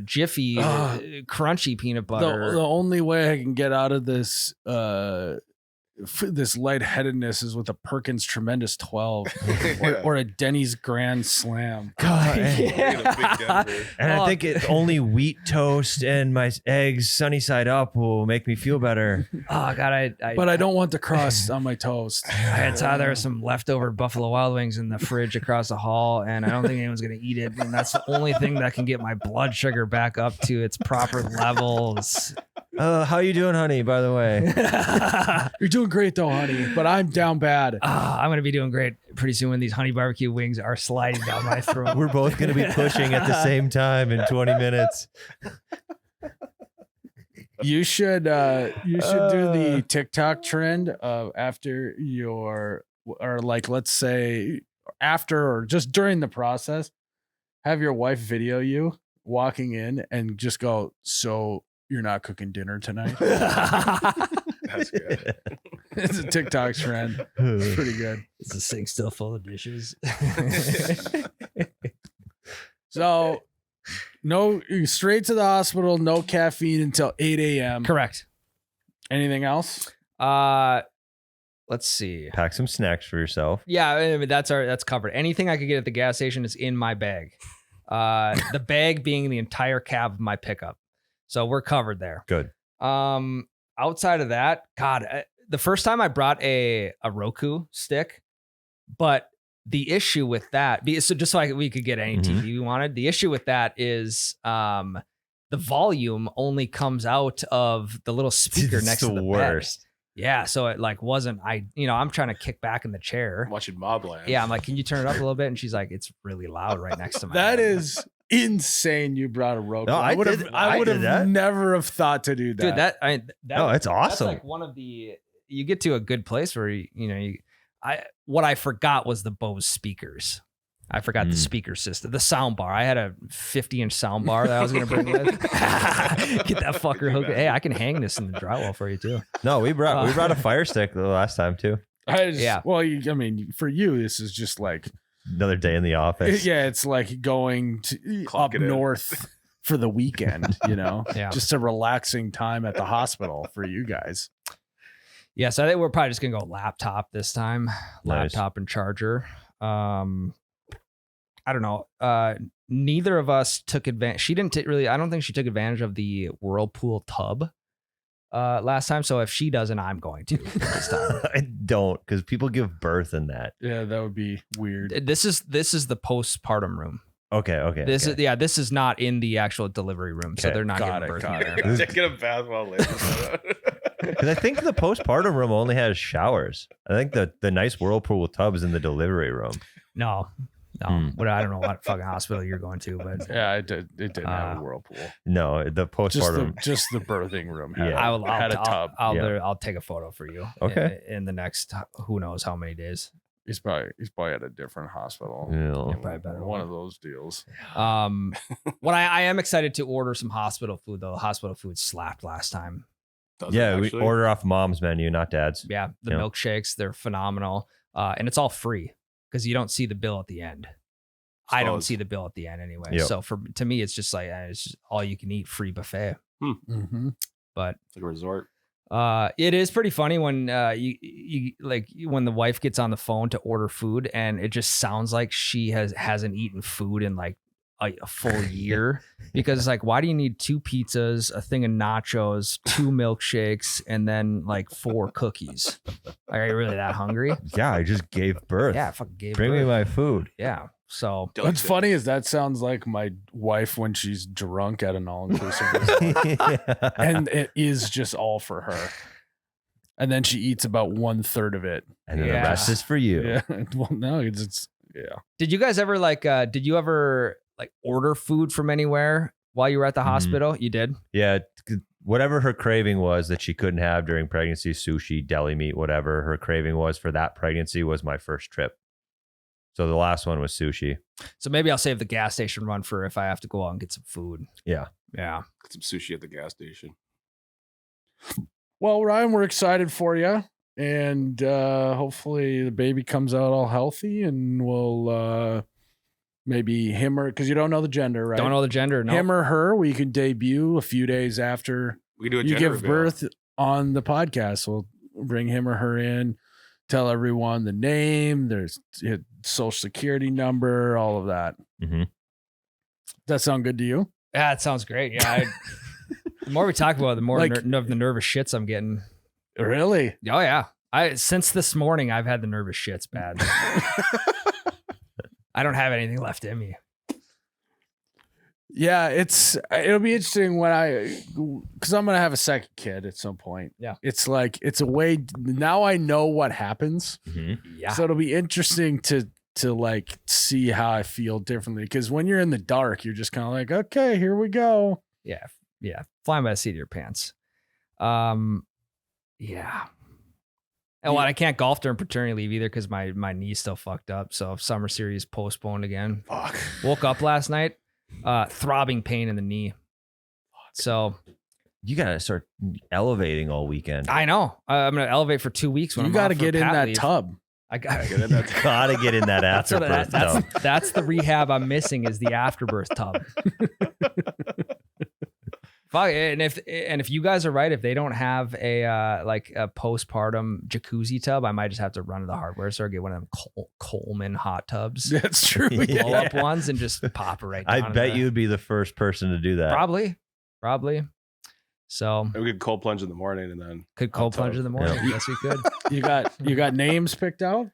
S3: Jiffy crunchy peanut
S1: the
S3: butter.
S1: only way I can get out of this this lightheadedness is with a Perkins Tremendous 12 or a Denny's Grand Slam.
S2: God,
S3: Yeah.
S2: and I think it's only wheat toast and my eggs sunny side up will make me feel better.
S3: Oh God,
S1: But I don't want the crust on my toast.
S3: I had there were some leftover Buffalo Wild Wings in the fridge across the hall, and I don't think anyone's gonna eat it. And that's the only thing that can get my blood sugar back up to its proper levels.
S2: How you doing, honey? By the way,
S1: You're doing great though, honey, but I'm down bad.
S3: I'm gonna be doing great pretty soon when these honey barbecue wings are sliding down my throat.
S2: we're both going to be pushing at the same time in 20 minutes.
S1: You should do the TikTok trend of after your, or like, let's say after or just during the process, have your wife video you walking in and just go, so you're not cooking dinner tonight?
S5: That's good.
S1: It's a TikTok trend. It's pretty good.
S3: Is the sink still full of dishes?
S1: So no, straight to the hospital, no caffeine until 8 a.m.
S3: Correct.
S1: Anything else?
S3: Let's see.
S2: Pack some snacks for yourself.
S3: Yeah, I mean, that's covered. Anything I could get at the gas station is in my bag. The bag being the entire cab of my pickup. So we're covered there.
S2: Good.
S3: Outside of that, God, the first time I brought a Roku stick, but the issue with that, so just so we could get any TV we wanted, the issue with that is the volume only comes out of the little speaker
S2: It's
S3: next to the
S2: worst.
S3: bed. Yeah, so it like wasn't, I'm trying to kick back in the chair.
S5: Watching Mobland.
S3: Yeah, I'm like, can you turn it up a little bit? And she's like, it's really loud right next to my
S1: That
S3: bed.
S1: is insane. You brought a Roku.
S2: No, I
S1: would
S2: did
S1: have
S2: that.
S1: never have thought to do that.
S3: Dude,
S2: It's awesome.
S3: That's like one of the, you get to a good place where what I forgot was the Bose speakers. I forgot the speaker system, the sound bar. I had a 50-inch sound bar that I was going to bring with. Get that fucker hooked. Hey, I can hang this in the drywall for you too.
S2: No, we brought a fire stick the last time too.
S1: Well, I mean, for you, this is just like
S2: Another day in the office.
S1: yeah, it's like going to
S5: Clock
S1: up
S5: it in.
S1: north for the weekend.
S3: Yeah.
S1: Just a relaxing time at the hospital for you guys.
S3: Yeah, so I think we're probably just gonna go laptop this time.
S2: Nice.
S3: Laptop and charger. I don't know. Neither of us took advantage. She didn't really. I don't think she took advantage of the Whirlpool tub last time. So if she doesn't, I'm going to this time.
S2: I don't, because people give birth in that.
S1: Yeah, that would be weird.
S3: This is the postpartum room.
S2: Okay.
S3: This is not in the actual delivery room, so
S2: Okay.
S3: they're not
S1: Got
S3: giving
S1: it,
S3: birth
S1: got
S3: in
S1: it.
S3: there.
S5: Taking a bath while later.
S2: Because I think the postpartum room only has showers. I think the nice Whirlpool tub is in the delivery room.
S3: No. But I don't know what fucking hospital you're going to, but
S1: Yeah, it didn't have a whirlpool.
S2: No, the postpartum.
S1: Just the birthing room had,
S2: Yeah.
S1: had a tub.
S3: I'll take a photo for you.
S2: Okay.
S3: In the next who knows how many days.
S1: He's probably at a different hospital.
S2: Yeah.
S3: Probably better.
S1: One of those deals.
S3: What I am excited to order some hospital food though. Hospital food slapped last time.
S5: Does it
S2: Yeah, we
S5: actually?
S2: order off mom's menu, not dad's.
S3: Yeah, the
S2: Yeah.
S3: milkshakes, they're phenomenal. And it's all free because you don't see the bill at the end. I don't
S5: Suppose.
S3: see the bill at the end anyway.
S2: Yep.
S3: So to me, it's just like it's just all you can eat free buffet.
S1: Mm-hmm.
S3: But
S5: It's like a resort.
S3: it is pretty funny when when the wife gets on the phone to order food and it just sounds like she hasn't eaten food in like a full year because it's like, why do you need 2 pizzas, a thing of nachos, 2 milkshakes, and then like 4 cookies? Like, are you really that hungry?
S2: Yeah, I just gave birth.
S3: Yeah, I fucking gave
S2: Bring me
S3: birth.
S2: my food.
S3: Yeah. So
S1: What's funny is that sounds like my wife when she's drunk at an all-inclusive resort. And it is just all for her. And then she eats about 1/3 of it.
S2: And then
S3: Yeah.
S2: the rest is for you.
S1: Yeah. Well, no, it's yeah.
S3: did you guys ever did you ever order food from anywhere while you were at the
S2: Mhm.
S3: hospital? You did?
S2: Yeah, whatever her craving was that she couldn't have during pregnancy, sushi, deli meat, whatever her craving was for that pregnancy was my first trip. So the last one was sushi.
S3: So maybe I'll save the gas station run for if I have to go out and get some food.
S2: Yeah.
S3: Yeah.
S5: Get some sushi at the gas station.
S1: Well, Ryan, we're excited for you. And hopefully the baby comes out all healthy and we'll maybe him or because you don't know the gender, right?
S3: Don't know the gender. No.
S1: Him or her, we can debut a few days after
S5: We can do a
S1: you
S5: gender
S1: give
S5: reveal.
S1: birth on the podcast. We'll bring him or her in, tell everyone the name, there's social security number, all of that.
S2: Mhm.
S1: Does that sound good to you?
S3: Yeah, it sounds great. Yeah. The more we talk about it, the more
S1: Like-
S3: of the nervous shits I'm getting.
S1: Really?
S3: Oh yeah. Since this morning I've had the nervous shits bad. I don't have anything left in me.
S1: Yeah, it'll be interesting because I'm gonna have a second kid at some point.
S3: Yeah.
S1: It's like it's a way now I know what happens.
S3: Yeah.
S1: So it'll be interesting to like see how I feel differently. Because when you're in the dark, you're just kind of like, okay, here we go.
S3: Yeah. Flying by the seat of your pants. Yeah. And I can't golf during paternity leave either because my knee's still fucked up. So summer series postponed again.
S5: Fuck.
S3: Woke up last night, throbbing pain in the knee. So
S2: You gotta start elevating all weekend.
S3: I know I'm gonna elevate for 2 weeks. When
S1: You
S3: I'm
S1: got to
S3: off for
S1: get in
S3: pat
S1: that
S3: leave.
S1: tub.
S3: I got
S5: Get in that.
S2: Gotta get in that
S3: That's, what-
S2: afterbirth
S3: that's,
S2: tub.
S3: that's the rehab I'm missing is the afterbirth tub. Fuck, and if you guys are right, if they don't have a like a postpartum jacuzzi tub, I might just have to run to the hardware store, get one of them Coleman hot tubs,
S1: That's true.
S2: Yeah.
S3: blow up ones, and just pop it right down.
S2: I bet you would be the first person to do that.
S3: probably. So
S5: We could cold plunge in the morning and then
S3: could cold
S5: hot tub.
S3: plunge in the morning.
S2: Yeah.
S3: Yes, we could.
S1: You got names picked out,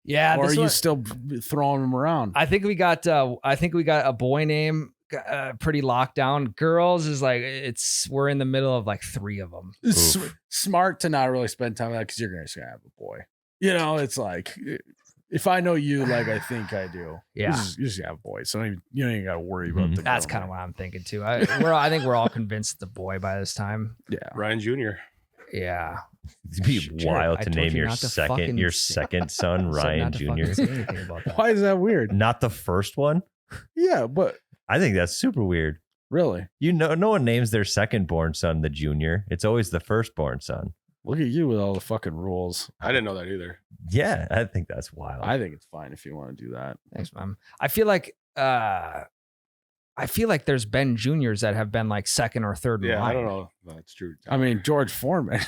S3: Yeah,
S1: or are
S3: this
S1: you
S3: one-
S1: still throwing them around?
S3: I think we got a boy name pretty locked down. Girls is like we're in the middle of like 3 of them.
S1: It's
S2: Oof.
S1: smart to not really spend time with that because you're just gonna have a boy. You know, it's like if I know you like I think I do.
S3: Yeah.
S1: you just have a boy, so you don't even got to worry about
S2: Mhm.
S1: the.
S3: That's kind of what I'm thinking too. I think we're all convinced it's a boy by this time.
S1: yeah.
S5: Ryan Jr.
S3: Yeah.
S2: It'd be
S3: Sure,
S2: wild
S3: I
S2: to
S3: told
S2: name
S3: you
S2: your
S3: not to
S2: second
S3: fucking
S2: son
S3: Said
S2: Ryan
S3: not to fucking
S2: Jr.
S3: say anything about that.
S1: Why is that weird?
S2: Not the first one.
S1: Yeah, but
S2: I think that's super weird.
S1: really,
S2: No one names their second born son the junior. It's always the firstborn son.
S1: look at you with all the fucking rules.
S5: I didn't know that either.
S2: Yeah, I think that's wild.
S1: I think it's fine if you want to do that.
S3: Thanks, Mom. I feel like there's been juniors that have been like second or third in
S5: Yeah,
S3: line.
S5: I don't know. That's true.
S1: I mean, George Foreman.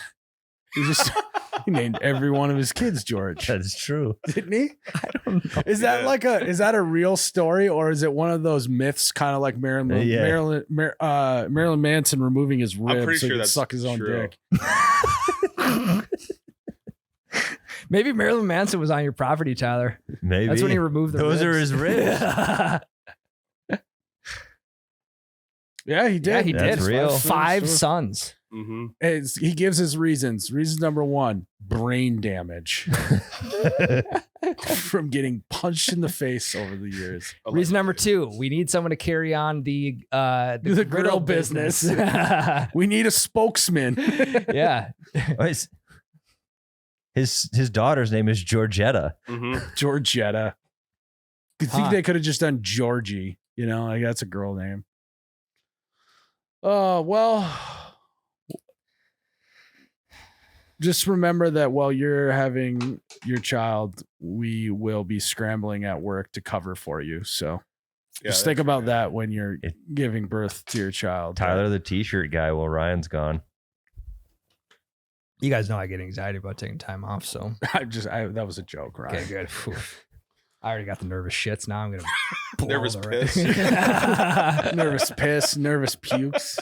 S1: He named every one of his kids George,
S2: That's true.
S1: didn't he?
S3: I don't know.
S1: Is that
S5: Yeah.
S1: is that a real story, or is it one of those myths, kind of like
S2: Yeah.
S1: Marilyn Manson removing his ribs
S5: pretty
S1: so he
S5: sure
S1: could
S5: that's
S1: suck his own
S5: true.
S1: dick?
S3: Maybe Marilyn Manson was on your property, Tyler.
S2: Maybe
S3: That's when he removed the
S2: Those are
S3: ribs.
S2: his ribs.
S1: Yeah, he did.
S3: Yeah, he
S2: That's
S3: did.
S2: real.
S3: 5 sons.
S5: Mm-hmm.
S1: He gives his reasons. Reason number 1: brain damage from getting punched in the face over the years.
S3: Reason number 2: we need someone to carry on the
S1: The grill business. We need a spokesman.
S3: Yeah.
S2: His daughter's name is Georgetta.
S5: Mm-hmm.
S1: Georgetta. You think
S3: Huh.
S1: they could have just done Georgie? You know, like that's a girl name. Oh, well, just remember that while you're having your child, we will be scrambling at work to cover for you. So just think about that when you're giving birth to your child.
S2: Tyler, the t-shirt guy, while Ryan's gone.
S3: You guys know I get anxiety about taking time off, so
S1: That was a joke, right?
S3: okay, good. Phew. I already got the nervous shits. Now I'm gonna blow
S5: Nervous
S3: the
S5: piss.
S1: Nervous piss, nervous pukes.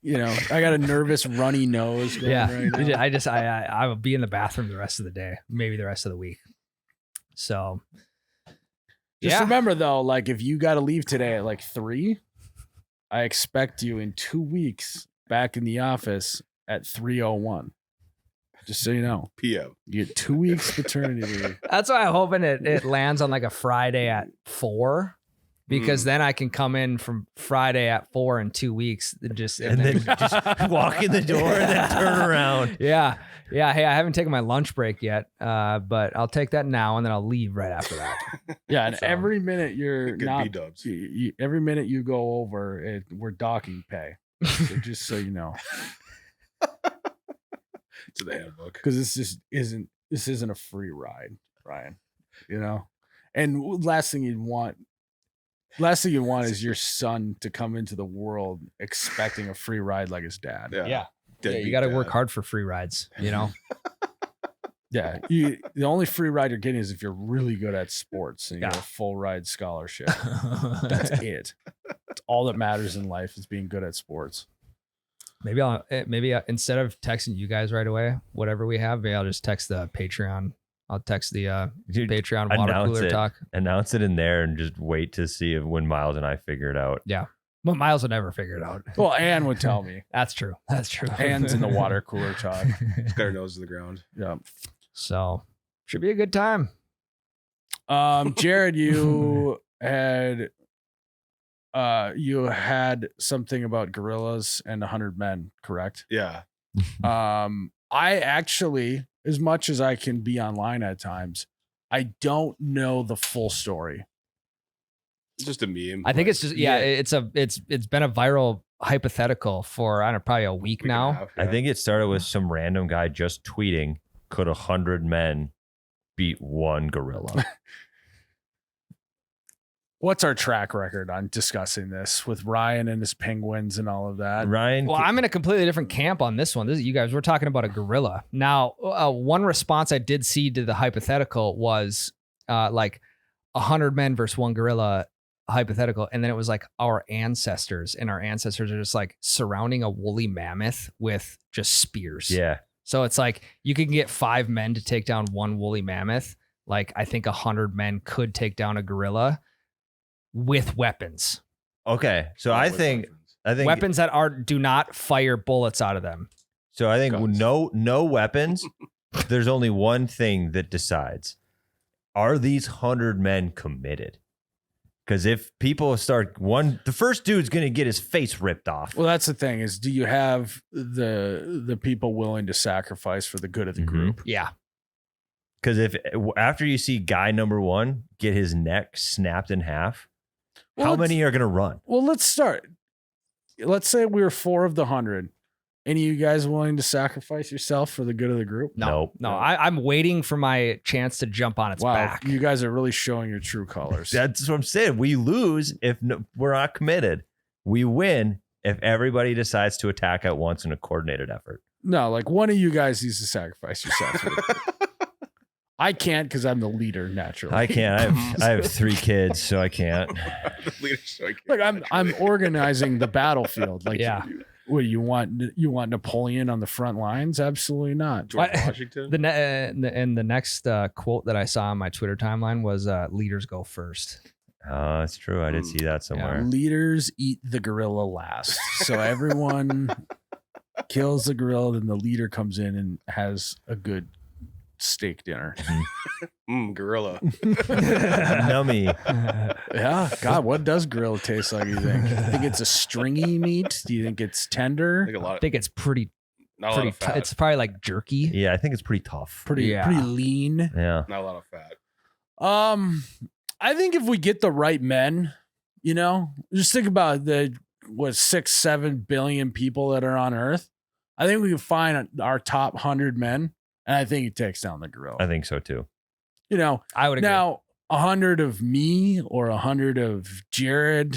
S1: You know, I got a nervous runny nose. Going
S3: Yeah,
S1: right now.
S3: I will be in the bathroom the rest of the day, maybe the rest of the week. So,
S1: Just remember though, like if you got to leave today at like 3, I expect you in 2 weeks back in the office at 3:01. Just so you know,
S5: PM.
S1: you get 2 weeks paternity leave.
S3: that's why I'm hoping it lands on like a Friday at 4, because then I can come in from Friday at 4 in 2 weeks and
S2: Then just walk in the door and then turn around.
S3: yeah. Hey, I haven't taken my lunch break yet, but I'll take that now and then I'll leave right after that.
S1: Yeah, and
S3: So,
S1: every minute you're
S5: Good
S1: not,
S5: B-dubs.
S1: every minute you go over, we're docking pay. So just so you know,
S5: To the handbook.
S1: because this isn't a free ride, Ryan. You know, and last thing you want is your son to come into the world expecting a free ride like his dad.
S5: Yeah.
S3: Yeah,
S5: Deadbeat
S3: you got to work
S5: dad.
S3: hard for free rides, you know?
S1: Yeah, the only free ride you're getting is if you're really good at sports and you get
S3: Yeah.
S1: a full ride scholarship. That's it. That's all that matters in life is being good at sports.
S3: Maybe instead of texting you guys right away, whatever we have, maybe I'll just text the Patreon I'll text the
S2: Dude,
S3: Patreon water cooler talk.
S2: Announce it in there and just wait to see when Myles and I figure it out.
S3: Yeah. But Myles would never figure it out.
S1: Well, Ann would tell me.
S3: That's true. That's true.
S1: Ann's in the water cooler talk.
S5: Just got her nose to the ground.
S1: Yeah.
S3: So should be a good time.
S1: Jared, you had something about gorillas and 100 men, correct?
S5: Yeah.
S1: I actually, as much as I can be online at times, I don't know the full story.
S5: It's just a meme.
S3: I think it's just it's been a viral hypothetical for I don't know, probably a week now.
S2: I think it started with some random guy just tweeting, could 100 men beat one gorilla?
S1: What's our track record on discussing this with Ryan and his penguins and all of that?
S2: Ryan,
S3: Well, I'm in a completely different camp on this one. This is you guys. We're talking about a gorilla. Now, one response I did see to the hypothetical was like 100 men versus one gorilla hypothetical. And then it was like our ancestors, and our ancestors are just like surrounding a woolly mammoth with just spears.
S2: yeah.
S3: So it's like you can get 5 men to take down one woolly mammoth. Like I think 100 men could take down a gorilla with weapons.
S2: Okay. So I think
S3: Weapons that do not fire bullets out of them.
S2: so. I think
S5: Guns.
S2: no weapons. There's only one thing that decides: are these 100 men committed? Because if people start the first dude's gonna get his face ripped off.
S1: Well, that's the thing is, do you have the people willing to sacrifice for the good of the
S2: Mhm.
S1: group?
S3: Yeah.
S2: Because if after you see guy number 1 get his neck snapped in half,
S1: Well,
S2: how
S1: let's-
S2: many are gonna run?
S1: Well, let's start. Let's say we were 4 of the 100. Any of you guys willing to sacrifice yourself for the good of the group?
S2: Nope.
S3: No, I'm waiting for my chance to jump on its
S1: Wow,
S3: back.
S1: you guys are really showing your true colors.
S2: That's what I'm saying. We lose if we're not committed. We win if everybody decides to attack at once in a coordinated effort.
S1: No, like one of you guys needs to sacrifice yourself. For the group. I can't because I'm the leader naturally.
S2: I can't. I have 3 kids, so I can't.
S5: The leader's striking.
S1: Like I'm organizing the battlefield. Like,
S3: Yeah.
S1: What you want Napoleon on the front lines? Absolutely not.
S5: George
S3: What?
S5: Washington.
S3: The next quote that I saw on my Twitter timeline was leaders go first.
S2: Oh, that's true. I did see that somewhere.
S1: Leaders eat the gorilla last. So everyone kills the gorilla, then the leader comes in and has a good steak dinner.
S5: Gorilla.
S2: Nummy.
S1: Yeah. God, what does gorilla taste like, you think? You think it's a stringy meat? Do you think it's
S5: I
S1: tender?
S5: think a lot.
S3: I think it's pretty
S5: Not a lot of fat.
S3: it's probably like jerky.
S2: Yeah, I think it's pretty tough.
S1: Pretty
S3: Yeah.
S1: lean.
S2: Yeah.
S5: Not a lot of fat.
S1: I think if we get the right men, just think about the 6-7 billion people that are on Earth. I think we can find our top 100 men, and I think he takes down the gorilla.
S2: I think so too.
S3: I would agree.
S1: Now 100 of me or 100 of Jared,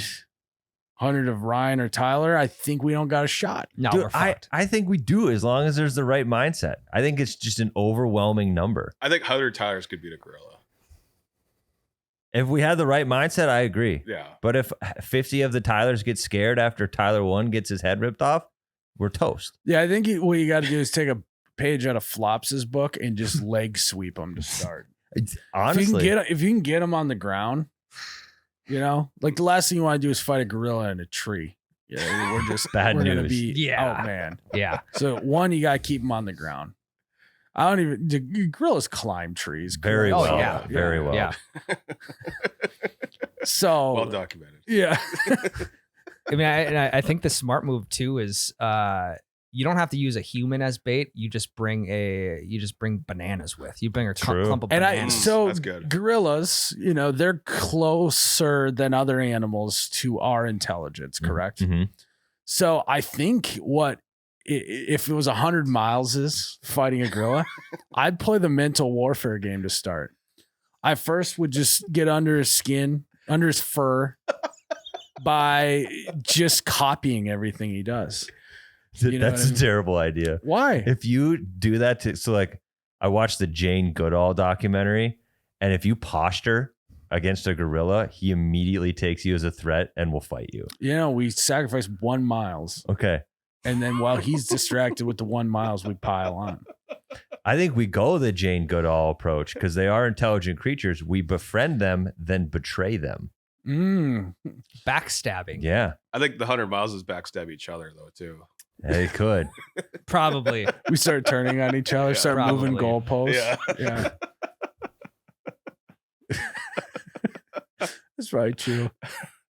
S1: 100 of Ryan or Tyler, I think we don't got a shot.
S3: No,
S2: Dude,
S3: we're fucked.
S2: I think we do as long as there's the right mindset. I think it's just an overwhelming number.
S5: I think 100 tires could beat a gorilla.
S2: If we had the right mindset, I agree.
S5: Yeah.
S2: But if 50 of the Tylers get scared after Tyler 1 gets his head ripped off, we're toast.
S1: Yeah, I think what you got to do is take a page out of Flops's book and just leg sweep them to start.
S2: Honestly,
S1: if you can get them on the ground, like the last thing you want to do is fight a gorilla in a tree. Yeah, we're just
S2: Bad
S1: we're gonna
S2: news.
S1: be
S3: Yeah.
S1: oh man.
S3: Yeah.
S1: So one, you gotta keep them on the ground. The gorillas climb trees.
S2: very
S3: Oh,
S2: well.
S3: yeah.
S2: Very well.
S3: Yeah.
S1: So
S5: Well documented.
S1: yeah.
S3: I mean, I think the smart move too is you don't have to use a human as bait. You just bring bananas with. You bring a
S2: True.
S3: clump of
S1: And
S3: bananas.
S5: That's good.
S1: Gorillas, they're closer than other animals to our intelligence, correct?
S2: Mhm.
S1: So I think if it was 100 Myleses fighting a gorilla, I'd play the mental warfare game to start. I first would just get under his skin, under his fur, by just copying everything he does. You know
S2: That's
S1: what I
S2: a
S1: mean?
S2: terrible idea.
S1: Why?
S2: If you do that I watched the Jane Goodall documentary, and if you posture against a gorilla, he immediately takes you as a threat and will fight you.
S1: We sacrifice 1 Myles,
S2: Okay.
S1: and then while he's distracted with the 1 Myles, we pile on.
S2: I think we go the Jane Goodall approach because they are intelligent creatures. We befriend them, then betray them.
S3: Backstabbing.
S2: Yeah,
S5: I think the 100 Miles backstab each other though too.
S2: they could.
S3: Probably.
S1: We start turning on each other,
S5: Yeah.
S1: start moving
S3: Probably.
S1: goalposts.
S5: Yeah.
S1: That's probably true.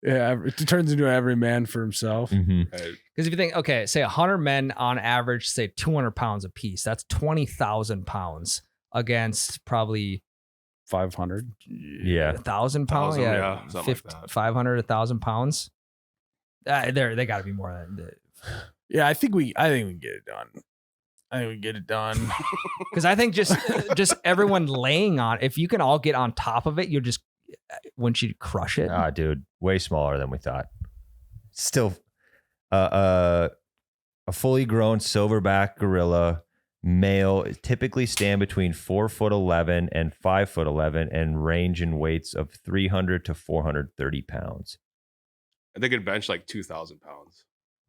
S1: Yeah, it turns into every man for himself.
S2: Mhm.
S5: Right.
S3: Because if you think, okay, say 100 men on average, say 200 pounds apiece, that's 20,000 pounds against probably
S1: 500.
S2: Yeah.
S3: 1,000 pounds.
S5: 1,000,
S3: Yeah,
S5: yeah, something like that.
S3: 500, 1,000 pounds. They got to be more than that.
S1: Yeah, I think we can get it done. I think we can get it done.
S3: Because I think just everyone laying on, if you can all get on top of it, you're just, wouldn't you crush it?
S2: Ah, dude, way smaller than we thought. Still, a fully grown silverback gorilla male typically stand between 4'11" and 5'11" and range in weights of 300 to 430 pounds.
S5: I think it bench like 2,000 pounds.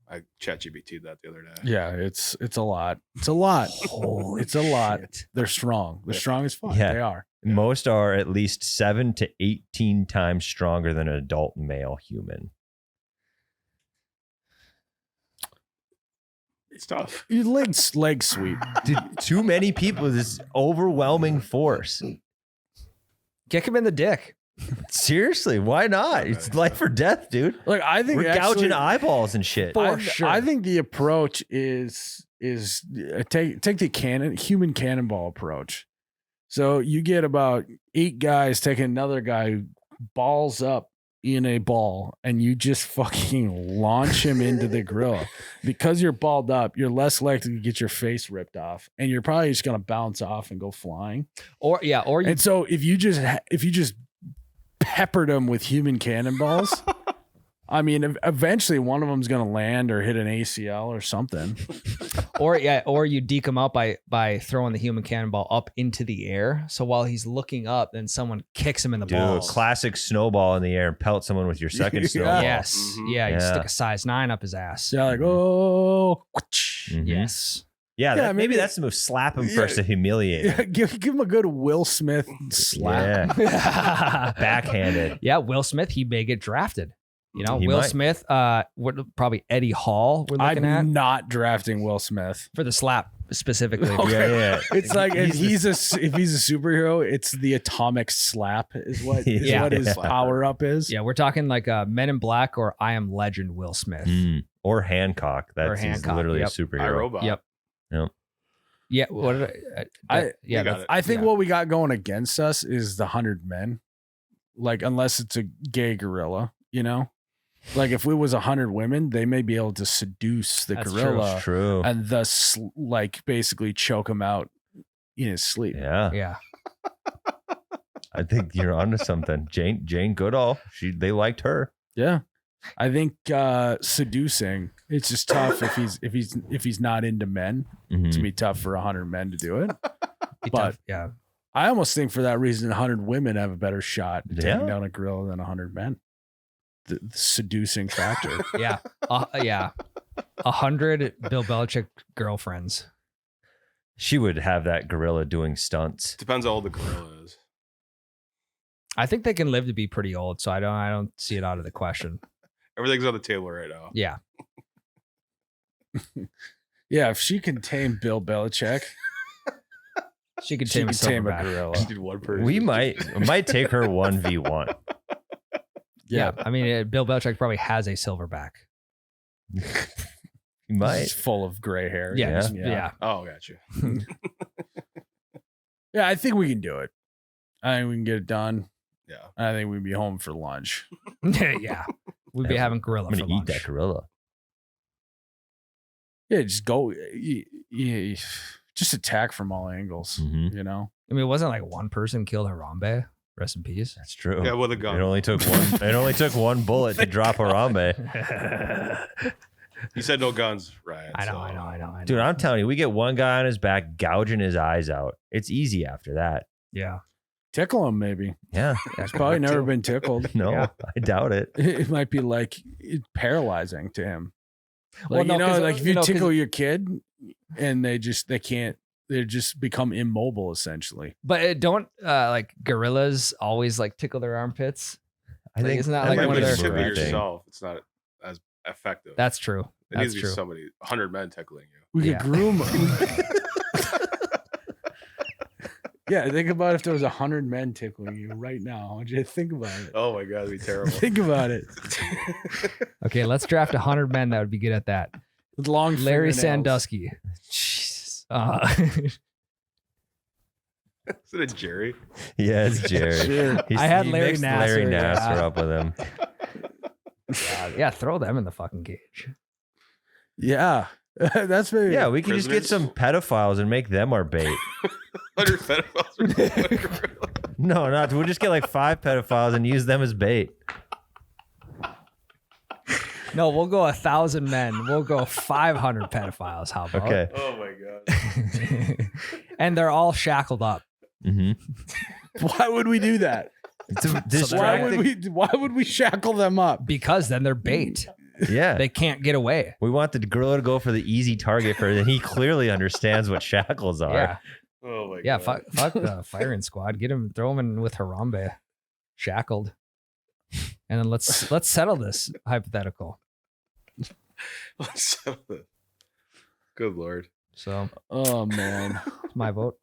S5: I ChatGPT'd that the other day.
S1: Yeah, it's a lot. It's a lot.
S3: Holy
S1: It's a lot.
S3: shit.
S1: They're strong. They're strong as fuck.
S2: Yeah.
S1: They are.
S2: Most are at least 7 to 18 times stronger than an adult male human.
S5: It's tough.
S1: Your leg sweep.
S2: Dude, too many people with this overwhelming force.
S3: Kick him in the dick.
S2: Seriously, why not? It's life or death, dude.
S1: Like I think
S2: We're
S1: actually,
S2: gouging eyeballs and shit.
S3: For
S1: I,
S3: sure.
S1: I think the approach is take the human cannonball approach. So you get about 8 guys taking another guy who balls up in a ball, and you just fucking launch him into the gorilla. Because you're balled up, you're less likely to get your face ripped off, and you're probably just gonna bounce off and go flying.
S3: Or you
S1: And so if you just peppered them with human cannonballs, I mean, eventually one of them's gonna land or hit an ACL or something.
S3: or you deke him up by throwing the human cannonball up into the air. So while he's looking up, then someone kicks him in the
S2: Dude,
S3: balls.
S2: classic snowball in the air and pelt someone with your second
S1: Yeah.
S2: snowball.
S3: Yes.
S5: Mhm.
S3: Yeah, you
S2: Yeah.
S3: stick a size 9 up his ass.
S1: So like, oh,
S2: Mhm.
S3: Yes.
S2: Yeah,
S1: Yeah,
S2: maybe
S1: maybe-
S2: that's the move. Slap him
S1: Yeah.
S2: first to humiliate
S1: yeah,
S2: him.
S1: give him a good Will Smith slap.
S2: Yeah. Backhanded.
S3: Yeah, Will Smith, he may get drafted. You know,
S2: He
S3: Will
S2: might.
S3: Smith, probably Eddie Hall we're looking at
S1: I'm not drafting Will Smith.
S3: for the slap specifically.
S1: Okay.
S2: Yeah, yeah.
S1: It's like if he's a superhero, it's the atomic slap is what
S3: Yeah.
S1: what his
S2: Yeah.
S1: power up is.
S3: Yeah, we're talking like Men in Black or I Am Legend Will Smith.
S2: Mm. Or Hancock. That's he's
S3: Hancock,
S2: literally
S3: yep.
S2: a superhero.
S5: iRobot.
S3: Yep.
S2: Yep.
S3: Yeah, what did
S1: I-
S3: yeah,
S5: You got
S3: that's-
S5: it.
S1: I think
S3: yeah.
S1: what we got going against us is the 100 men. Like, unless it's a gay gorilla, you know? Like, if it was 100 women, they may be able to seduce the
S3: That's true.
S1: gorilla
S2: True.
S1: and thus, like, basically choke him out in his sleep.
S2: Yeah.
S3: Yeah.
S2: I think you're onto something. Jane Goodall. They liked her.
S1: Yeah. I think seducing, it's just tough if he's not into men.
S2: Mhm.
S1: It's gonna be tough for 100 men to do it.
S3: Be
S1: But-
S3: tough. Yeah.
S1: I almost think for that reason, 100 women have a better shot at
S2: Yeah.
S1: taking down a gorilla than 100 men. The seducing factor.
S3: Yeah. Yeah. 100 Bill Belichick girlfriends.
S2: She would have that gorilla doing stunts.
S5: Depends how old the gorilla is.
S3: I think they can live to be pretty old, so I don't see it out of the question.
S5: Everything's on the table right now.
S3: Yeah.
S1: Yeah, if she can tame Bill Belichick,
S3: She could
S1: she
S3: tame
S1: can
S3: a
S1: tame a
S3: silverback.
S1: gorilla.
S5: Just need one person.
S2: We might take her 1v1.
S3: Yeah. I mean, Bill Belichick probably has a silverback.
S2: You might.
S1: He's full of gray hair.
S3: Yeah.
S2: Yeah.
S3: Yeah.
S5: Oh, gotcha.
S1: Yeah, I think we can do it. I think we can get it done.
S5: Yeah.
S1: I think we'd be home for lunch.
S3: Yeah. We'd be having gorilla
S2: I'm
S3: for
S2: gonna eat
S3: lunch.
S2: that gorilla.
S1: Yeah, just go. Yeah, just attack from all angles.
S2: Mhm.
S1: You know.
S3: I mean, it wasn't like one person killed Harambe. Rest in peace.
S2: That's true.
S5: Yeah, with a gun.
S2: It only took one. It only took one bullet to drop Harambe.
S5: You said no guns, Ryan.
S3: I know,
S5: so-
S3: I know.
S2: Dude, I'm telling you, we get one guy on his back gouging his eyes out. It's easy after that.
S3: Yeah.
S1: Tickle him, maybe.
S2: Yeah.
S1: He's probably never been tickled.
S2: No,
S3: Yeah.
S2: I doubt it.
S1: It might be like paralyzing to him.
S3: Well,
S1: Like,
S3: no,
S1: you know,
S3: 'cause,
S1: like if
S3: you
S1: you
S3: know, 'cause-
S1: tickle your kid and they can't they just become immobile essentially.
S3: But don't like gorillas always like tickle their armpits?
S2: I
S3: Like,
S2: think
S3: isn't that
S2: that
S3: like
S2: might
S3: one
S2: be
S3: of their-
S5: tickle
S2: correcting.
S5: yourself. It's not as effective.
S3: That's true.
S5: it needs
S3: That's
S5: to be
S3: true.
S5: somebody, 100 men tickling you.
S1: We
S3: Yeah.
S1: could groom. Yeah, think about if there was 100 men tickling you right now. I want you to think about it.
S5: Oh my god, that'd be terrible.
S1: Think about it.
S3: Okay, let's draft 100 men that would be good at that.
S1: With long
S3: Larry
S1: fingernails.
S3: Sandusky.
S2: Jesus.
S5: Is it a Jerry?
S2: Yeah, it's Jerry.
S1: Sure.
S3: I had
S2: he
S3: Larry
S2: mixed Larry
S3: Nassar, yeah.
S2: Nassar up with him.
S3: Yeah, throw them in the fucking cage.
S1: Yeah. That's maybe.
S2: Yeah, we can just get
S5: Prisoners?
S2: some pedophiles and make them our bait.
S5: 100 pedophiles.
S2: No, not. We'll just get like 5 pedophiles and use them as bait.
S3: No, we'll go 1,000 men. We'll go 500 pedophiles. How about?
S2: Okay.
S5: Oh my god.
S3: And they're all shackled up.
S2: Mm-hmm.
S1: Why would we do that? Why would we shackle them up?
S3: Because then they're bait.
S2: Yeah.
S3: They can't get away.
S2: We want the gorilla to go for the easy target first, and he clearly understands what shackles are.
S3: Yeah.
S5: Oh my
S3: Yeah,
S5: god.
S3: fuck the firing squad. Get him, throw him in with Harambe, shackled, and then let's settle this hypothetical.
S5: Let's settle this. Good lord.
S3: So
S1: Oh man.
S3: it's my vote.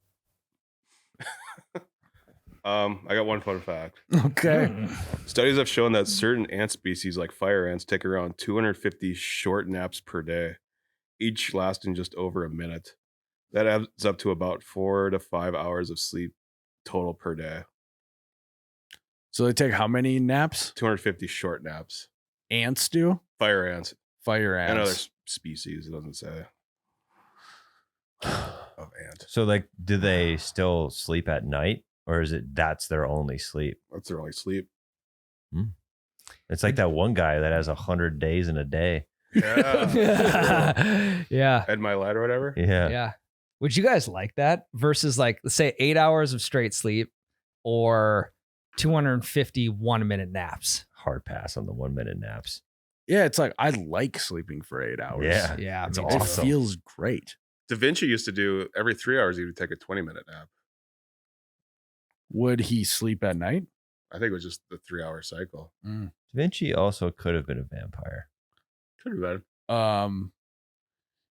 S5: I got one fun fact.
S1: Okay.
S5: Studies have shown that certain ant species, like fire ants, take around 250 short naps per day, each lasting just over a minute. That adds up to about 4 to 5 hours of sleep total per day.
S1: So they take how many naps?
S5: 250 short naps.
S1: Ants do?
S5: Fire ants
S1: Fire ants.
S5: and other species. It doesn't say. Of ant.
S2: So, like, do they still sleep at night, or is it that's their only sleep?
S5: That's their only sleep.
S2: It's like that one guy that has 100 days in a day.
S5: Yeah.
S3: Yeah.
S5: Ed My Lad or whatever.
S2: Yeah.
S3: Yeah. Would you guys like that versus like, let's say 8 hours of straight sleep or 250 1-minute naps?
S2: Hard pass on the 1-minute naps.
S1: Yeah, it's like I like sleeping for 8 hours.
S2: Yeah.
S3: Yeah.
S2: It's
S3: me
S1: It
S3: too.
S2: awesome.
S1: feels great.
S5: Da Vinci used to do every 3 hours, he would take a 20-minute nap.
S1: Would he sleep at night?
S5: I think it was just the 3-hour cycle.
S2: Da Vinci also could have been a vampire.
S5: Could have been.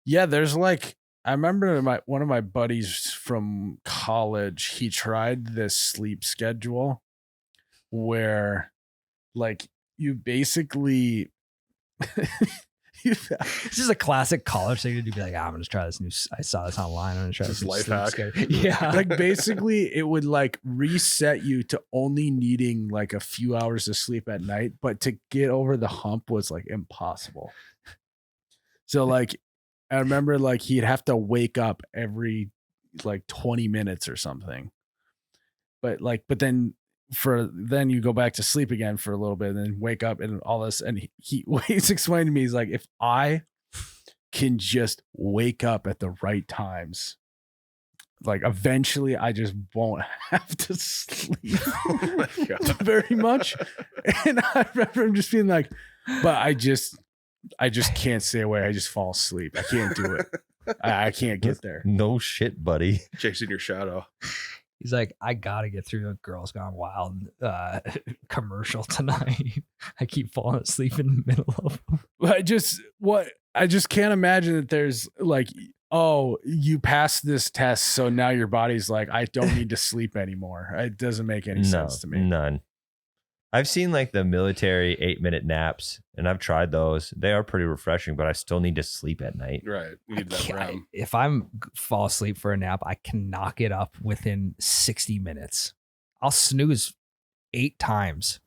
S1: Yeah, there's like I remember one of my buddies from college, he tried this sleep schedule where like you basically
S3: This is a classic college thing to do. Be like, I'm gonna try this new. I saw this online. I'm gonna try
S5: This
S3: this new
S5: life
S3: sleep
S5: hack.
S3: schedule. Yeah,
S1: like basically it would like reset you to only needing like a few hours of sleep at night, but to get over the hump was like impossible. So like I remember like he'd have to wake up every like 20 minutes or something. But then you go back to sleep again for a little bit and then wake up and all this. And he's explained to me, he's like, if I can just wake up at the right times, like eventually I just won't have to sleep
S5: Oh my God.
S1: very much. And I remember him just being like, but I just can't stay away. I just fall asleep. I can't do it. I can't get there.
S2: No shit, buddy.
S5: Chasing your shadow.
S3: he's like, I gotta get through the Girls Gone Wild commercial tonight. I keep falling asleep in the middle of them.
S1: I just can't imagine that there's like, oh, you passed this test, so now your body's like, I don't need to sleep anymore. It doesn't make any sense to me.
S2: None. I've seen like the military 8-minute naps, and I've tried those. They are pretty refreshing, but I still need to sleep at night.
S5: Right. You need that REM.
S3: If I'm fall asleep for a nap, I can knock it up within 60 minutes. I'll snooze 8 times.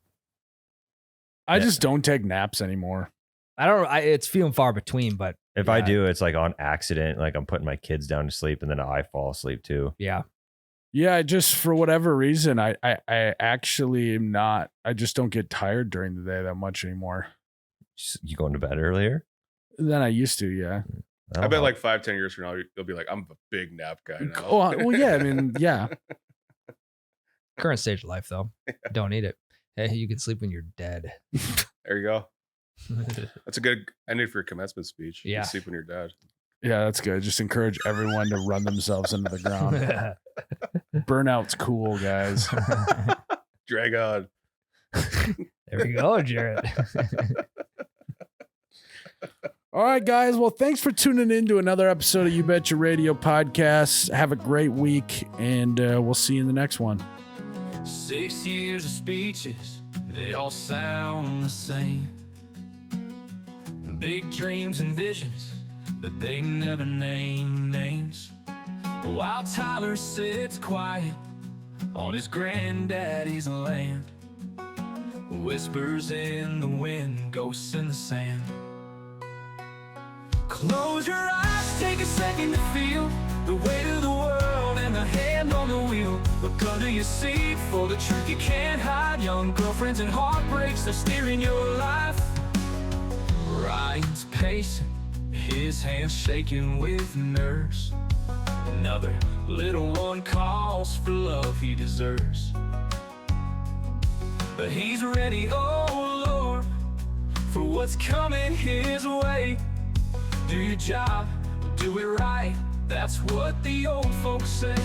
S1: I just don't take naps anymore.
S3: It's few and far between, but
S2: If I do, it's like on accident. Like I'm putting my kids down to sleep, and then I fall asleep too.
S3: yeah.
S1: Yeah, just for whatever reason, I actually am not. I just don't get tired during the day that much anymore
S2: You going to bed earlier?
S1: than I used to. Yeah.
S5: I bet like 5-10 years from now, you'll be like, I'm a big nap guy now.
S1: Oh, well, yeah. I mean, yeah.
S3: Current stage of life, though. Don't need it. Hey, you can sleep when you're dead.
S5: There you go. That's a good ending for your commencement speech. You
S3: Yeah.
S5: sleep when you're dead.
S1: Yeah, that's good. Just encourage everyone to run themselves into the ground. Burnout's cool, guys.
S5: Drag on.
S3: There we go, Jared.
S1: All right, guys. Well, thanks for tuning in to another episode of You Betcha Radio podcast. Have a great week, and we'll see you in the next one.
S6: 6 years of speeches, they all sound the same. Big dreams and visions, but they never name names. While Tyler sits quiet on his granddaddy's land, whispers in the wind, ghosts in the sand. Close your eyes, take a second to feel the weight of the world and the hand on the wheel. Look under your seat for the truth you can't hide. Young girlfriends and heartbreaks are steering your life. Ryan's pacing, his hands shaking with nerves. Another little one calls for love he deserves. But he's ready, oh Lord, for what's coming his way. Do your job, do it right, that's what the old folks say.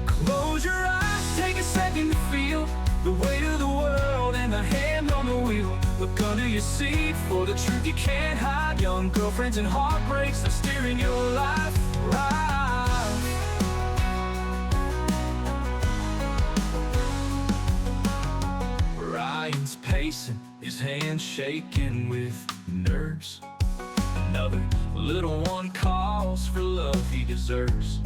S6: Close your eyes, take a second to feel the weight of the world and the hand on the wheel. Look under your seat for the truth you can't hide. Young girlfriends and heartbreaks are steering your life right. Ryan's pacing, his hands shaking with nerves. Another little one calls for love he deserves.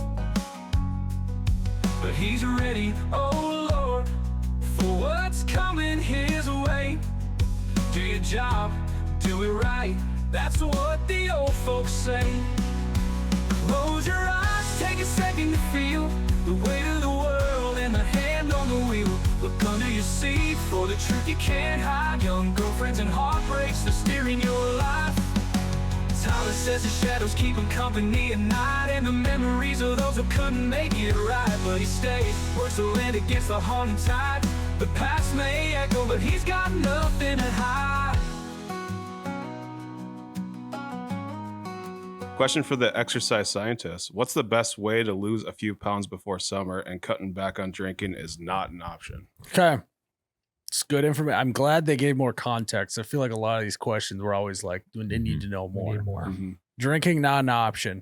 S6: But he's ready, oh Lord, for what's coming his way. Do your job, do it right, that's what the old folks say. Close your eyes, take a second to feel the weight of the world and the hand on the wheel. Look under your seat for the truth you can't hide. Young girlfriends and heartbreaks are steering your life. Tyler says the shadows keep him company at night, and the memories of those who couldn't make it right. But he stays, works the land against the haunting tide. The past may echo, but he's got nothing to hide.
S5: Question for the exercise scientists. What's the best way to lose a few pounds before summer and cutting back on drinking is not an option?
S1: Okay. It's good information. I'm glad they gave more context. I feel like a lot of these questions were always like, they need to know more. Drinking, not an option.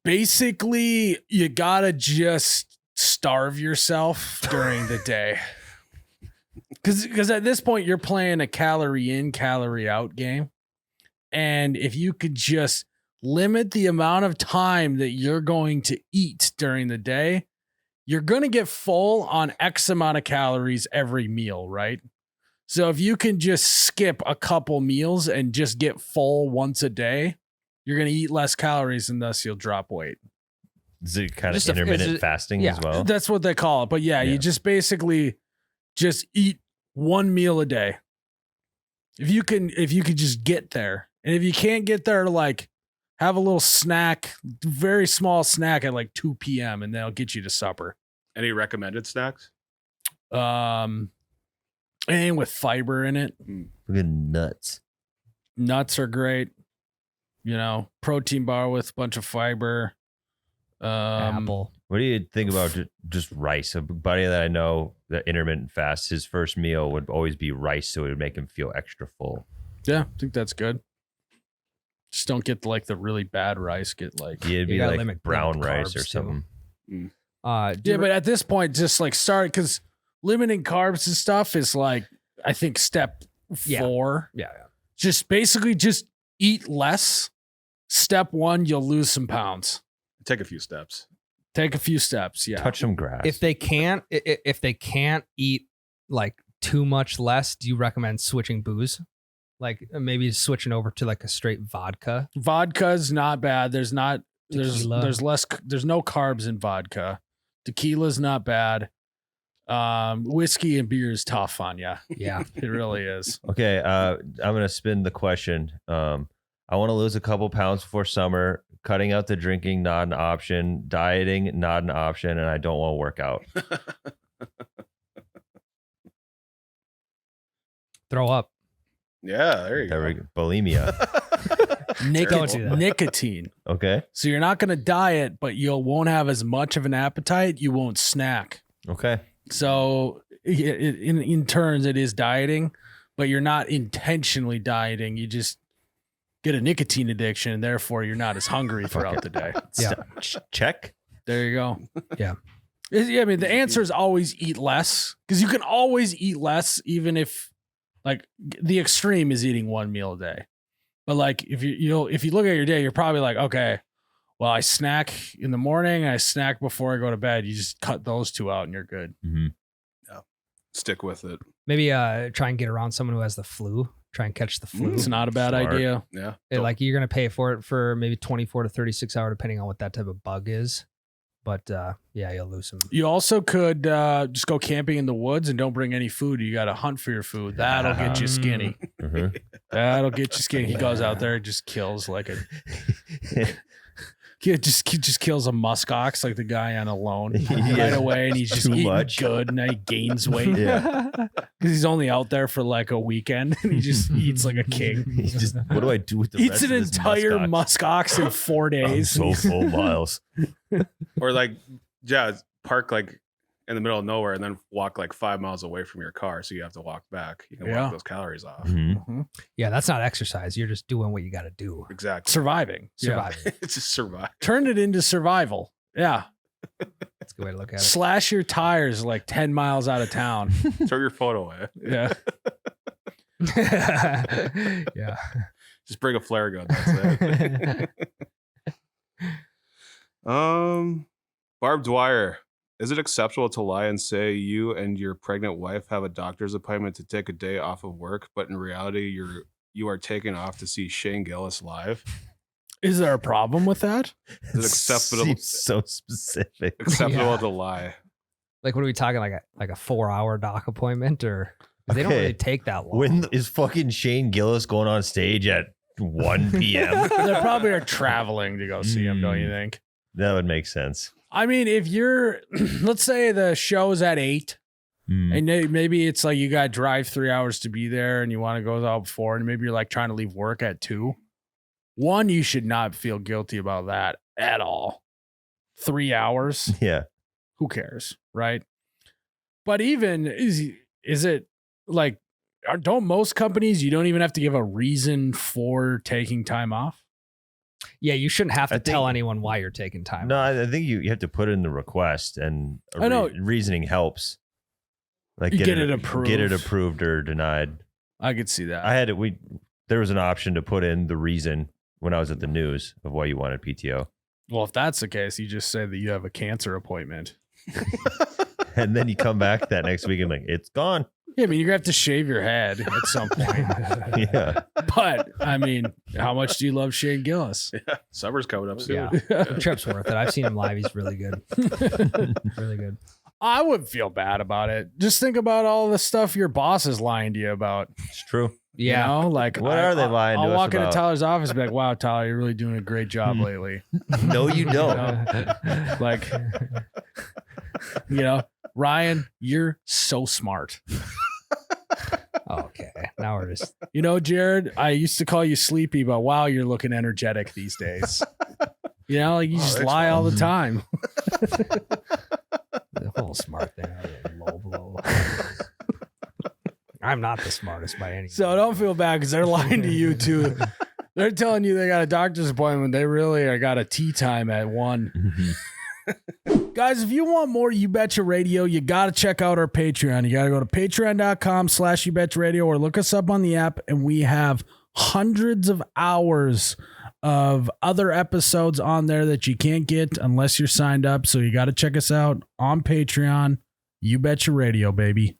S1: Basically, you gotta just starve yourself during the day. Because at this point, you're playing a calorie in, calorie out game. And if you could just limit the amount of time that you're going to eat during the day, you're going to get full on X amount of calories every meal, right? So if you can just skip a couple meals and just get full once a day, you're going to eat less calories and thus you'll drop weight.
S2: Is it kind
S3: Just
S2: of intermittent fasting as well?
S1: That's what they call it. But yeah, you just basically just eat one meal a day. If you could just get there. And if you can't get there, like have a little snack, very small snack at like 2 p.m. and that'll get you to supper.
S5: Any recommended snacks?
S1: Anything with fiber in it.
S2: Look at nuts.
S1: Nuts are great. You know, protein bar with a bunch of fiber.
S3: Apple.
S2: What do you think about just rice? A buddy that I know that intermittent fasts, his first meal would always be rice, so it would make him feel extra full.
S1: Yeah, I think that's good. Just don't get like the really bad rice. Get like
S2: it'd be
S3: gotta
S2: like
S3: limit
S2: brown
S3: carbs,
S2: rice or
S3: too.
S2: something.
S1: yeah, but at this point, just like start because limiting carbs and stuff is like I think step 4.
S3: Yeah.
S1: Just basically just eat less. Step 1, you'll lose some pounds.
S5: Take a few steps.
S1: Take a few steps. Yeah.
S2: Touch some grass.
S3: If they can't eat like too much less, do you recommend switching booze? Like maybe switching over to like a straight vodka.
S1: Vodka's not bad. There's no carbs in vodka. Tequila's not bad. Whiskey and beer is tough on you.
S3: Yeah.
S1: It really is.
S2: Okay, I'm gonna spin the question. I want to lose a couple pounds before summer. Cutting out the drinking, not an option. Dieting, not an option, and I don't want to work out.
S3: Throw up.
S5: Yeah, there you go.
S2: There we go. Bulimia.
S3: Don't do that.
S1: Nicotine.
S2: Okay.
S1: So you're not going to diet, but you won't have as much of an appetite. You won't snack.
S2: Okay.
S1: So in turns, it is dieting, but you're not intentionally dieting. You just get a nicotine addiction, and therefore you're not as hungry throughout the day.
S3: Yeah.
S2: Check.
S1: There you go.
S3: Yeah.
S1: I mean, the answer is always eat less, because you can always eat less, even if, like, the extreme is eating one meal a day. But like, if if you look at your day, you're probably like, okay, well, I snack in the morning, I snack before I go to bed. You just cut those two out, and you're good.
S2: Mm-hmm.
S5: Stick with it.
S3: Maybe try and get around someone who has the flu. Try and catch the flu.
S1: It's not a bad
S2: Smart.
S1: idea.
S5: Yeah.
S3: Like you're gonna pay for it for maybe 24 to 36 hours, depending on what that type of bug is. But yeah, you'll lose some.
S1: You also could just go camping in the woods and don't bring any food. You got to hunt for your food. That'll get you skinny.
S2: Mm-hmm.
S1: That'll get you skinny. He goes out there and just kills like a. He just kills a muskox like the guy on Alone right away, and he's just
S2: Too
S1: eating
S2: much.
S1: good, and he gains weight
S2: Yeah.
S1: because he's only out there for like a weekend, and he just eats like a king.
S2: He's just, what do I do with the
S1: Eats
S2: rest
S1: an
S2: of this
S1: entire
S2: muskox?
S1: muskox in 4
S2: I'm
S1: days.
S2: so full, Miles.
S5: Or like, yeah, park like in the middle of nowhere and then walk like 5 miles away from your car. So you have to walk back. You can
S1: Yeah.
S5: walk those calories off.
S2: Mhm.
S3: Yeah, that's not exercise. You're just doing what you got to do.
S5: Exactly.
S1: Surviving. Yeah.
S3: Surviving.
S5: It's just survive.
S1: Turn it into survival. Yeah.
S3: That's a good way to look at it.
S1: Slash your tires like 10 miles out of town.
S5: Throw your phone away.
S1: Yeah.
S3: Yeah.
S5: Just bring a flare gun. That's it. Barb Dwyer. Is it acceptable to lie and say you and your pregnant wife have a doctor's appointment to take a day off of work, but in reality you are taking off to see Shane Gillis live?
S1: Is there a problem with that?
S5: Is it acceptable?
S2: Seems so specific.
S5: Acceptable
S3: Yeah.
S5: to lie?
S3: Like, what are we talking, like a 4-hour doc appointment, or they don't
S2: Okay.
S3: really take that long?
S2: When is fucking Shane Gillis going on stage at 1 p.m.?
S1: They probably are traveling to go see him, don't you
S2: Mm.
S1: think?
S2: That would make sense.
S1: I mean, if you're, let's say the show's at 8,
S2: Mm.
S1: and maybe it's like you got to drive 3 hours to be there, and you want to go out before, and maybe you're like trying to leave work at 2. 1, you should not feel guilty about that at all. 3 hours,
S2: Yeah.
S1: who cares, right? But even is it like, don't most companies, you don't even have to give a reason for taking time off?
S3: Yeah, you shouldn't have to
S2: I think-
S3: tell anyone why you're taking time.
S2: No,
S3: off.
S2: I think you have to put in the request, and
S1: I know.
S2: reasoning helps. Like
S1: You get it approved.
S2: Get it approved or denied.
S1: I could see that.
S2: I had it. There was an option to put in the reason when I was at the news of why you wanted PTO,
S1: Well, if that's the case, you just say that you have a cancer appointment.
S2: and then you come back that next week and like it's gone.
S1: Yeah, I mean, you're gonna have to shave your head at some point.
S2: Yeah.
S1: But I mean, how much do you love Shane Gillis?
S5: Yeah. Summer's coming up soon.
S3: Yeah. The trip's worth it. I've seen him live. He's really good. Really good.
S1: I would feel bad about it. Just think about all the stuff your boss is lying to you about.
S2: It's true.
S3: Yeah.
S1: You know? Like,
S2: What are they lying to
S1: I'll
S2: us
S1: walk into
S2: about?
S1: Tyler's office and be like, wow, Tyler, you're really doing a great job lately.
S2: No, you
S1: You
S2: don't.
S1: know? Like, you know, Ryan, you're so smart.
S3: Okay. Now we're just.
S1: You know, Jared, I used to call you sleepy, but wow, you're looking energetic these days. You know, like you just
S5: thanks,
S1: lie
S5: man.
S1: all the time.
S3: The whole smart thing. Low blow. I'm not the smartest by any
S1: So
S3: means.
S1: don't feel bad because they're lying to you too. They're telling you they got a doctor's appointment. They really are got a tea time at 1. Guys, if you want more You Betcha Radio, you got to check out our Patreon. You got to go to patreon.com/YouBetchaRadio or look us up on the app, and we have hundreds of hours of other episodes on there that you can't get unless you're signed up. So you got to check us out on Patreon. You Betcha Radio, baby.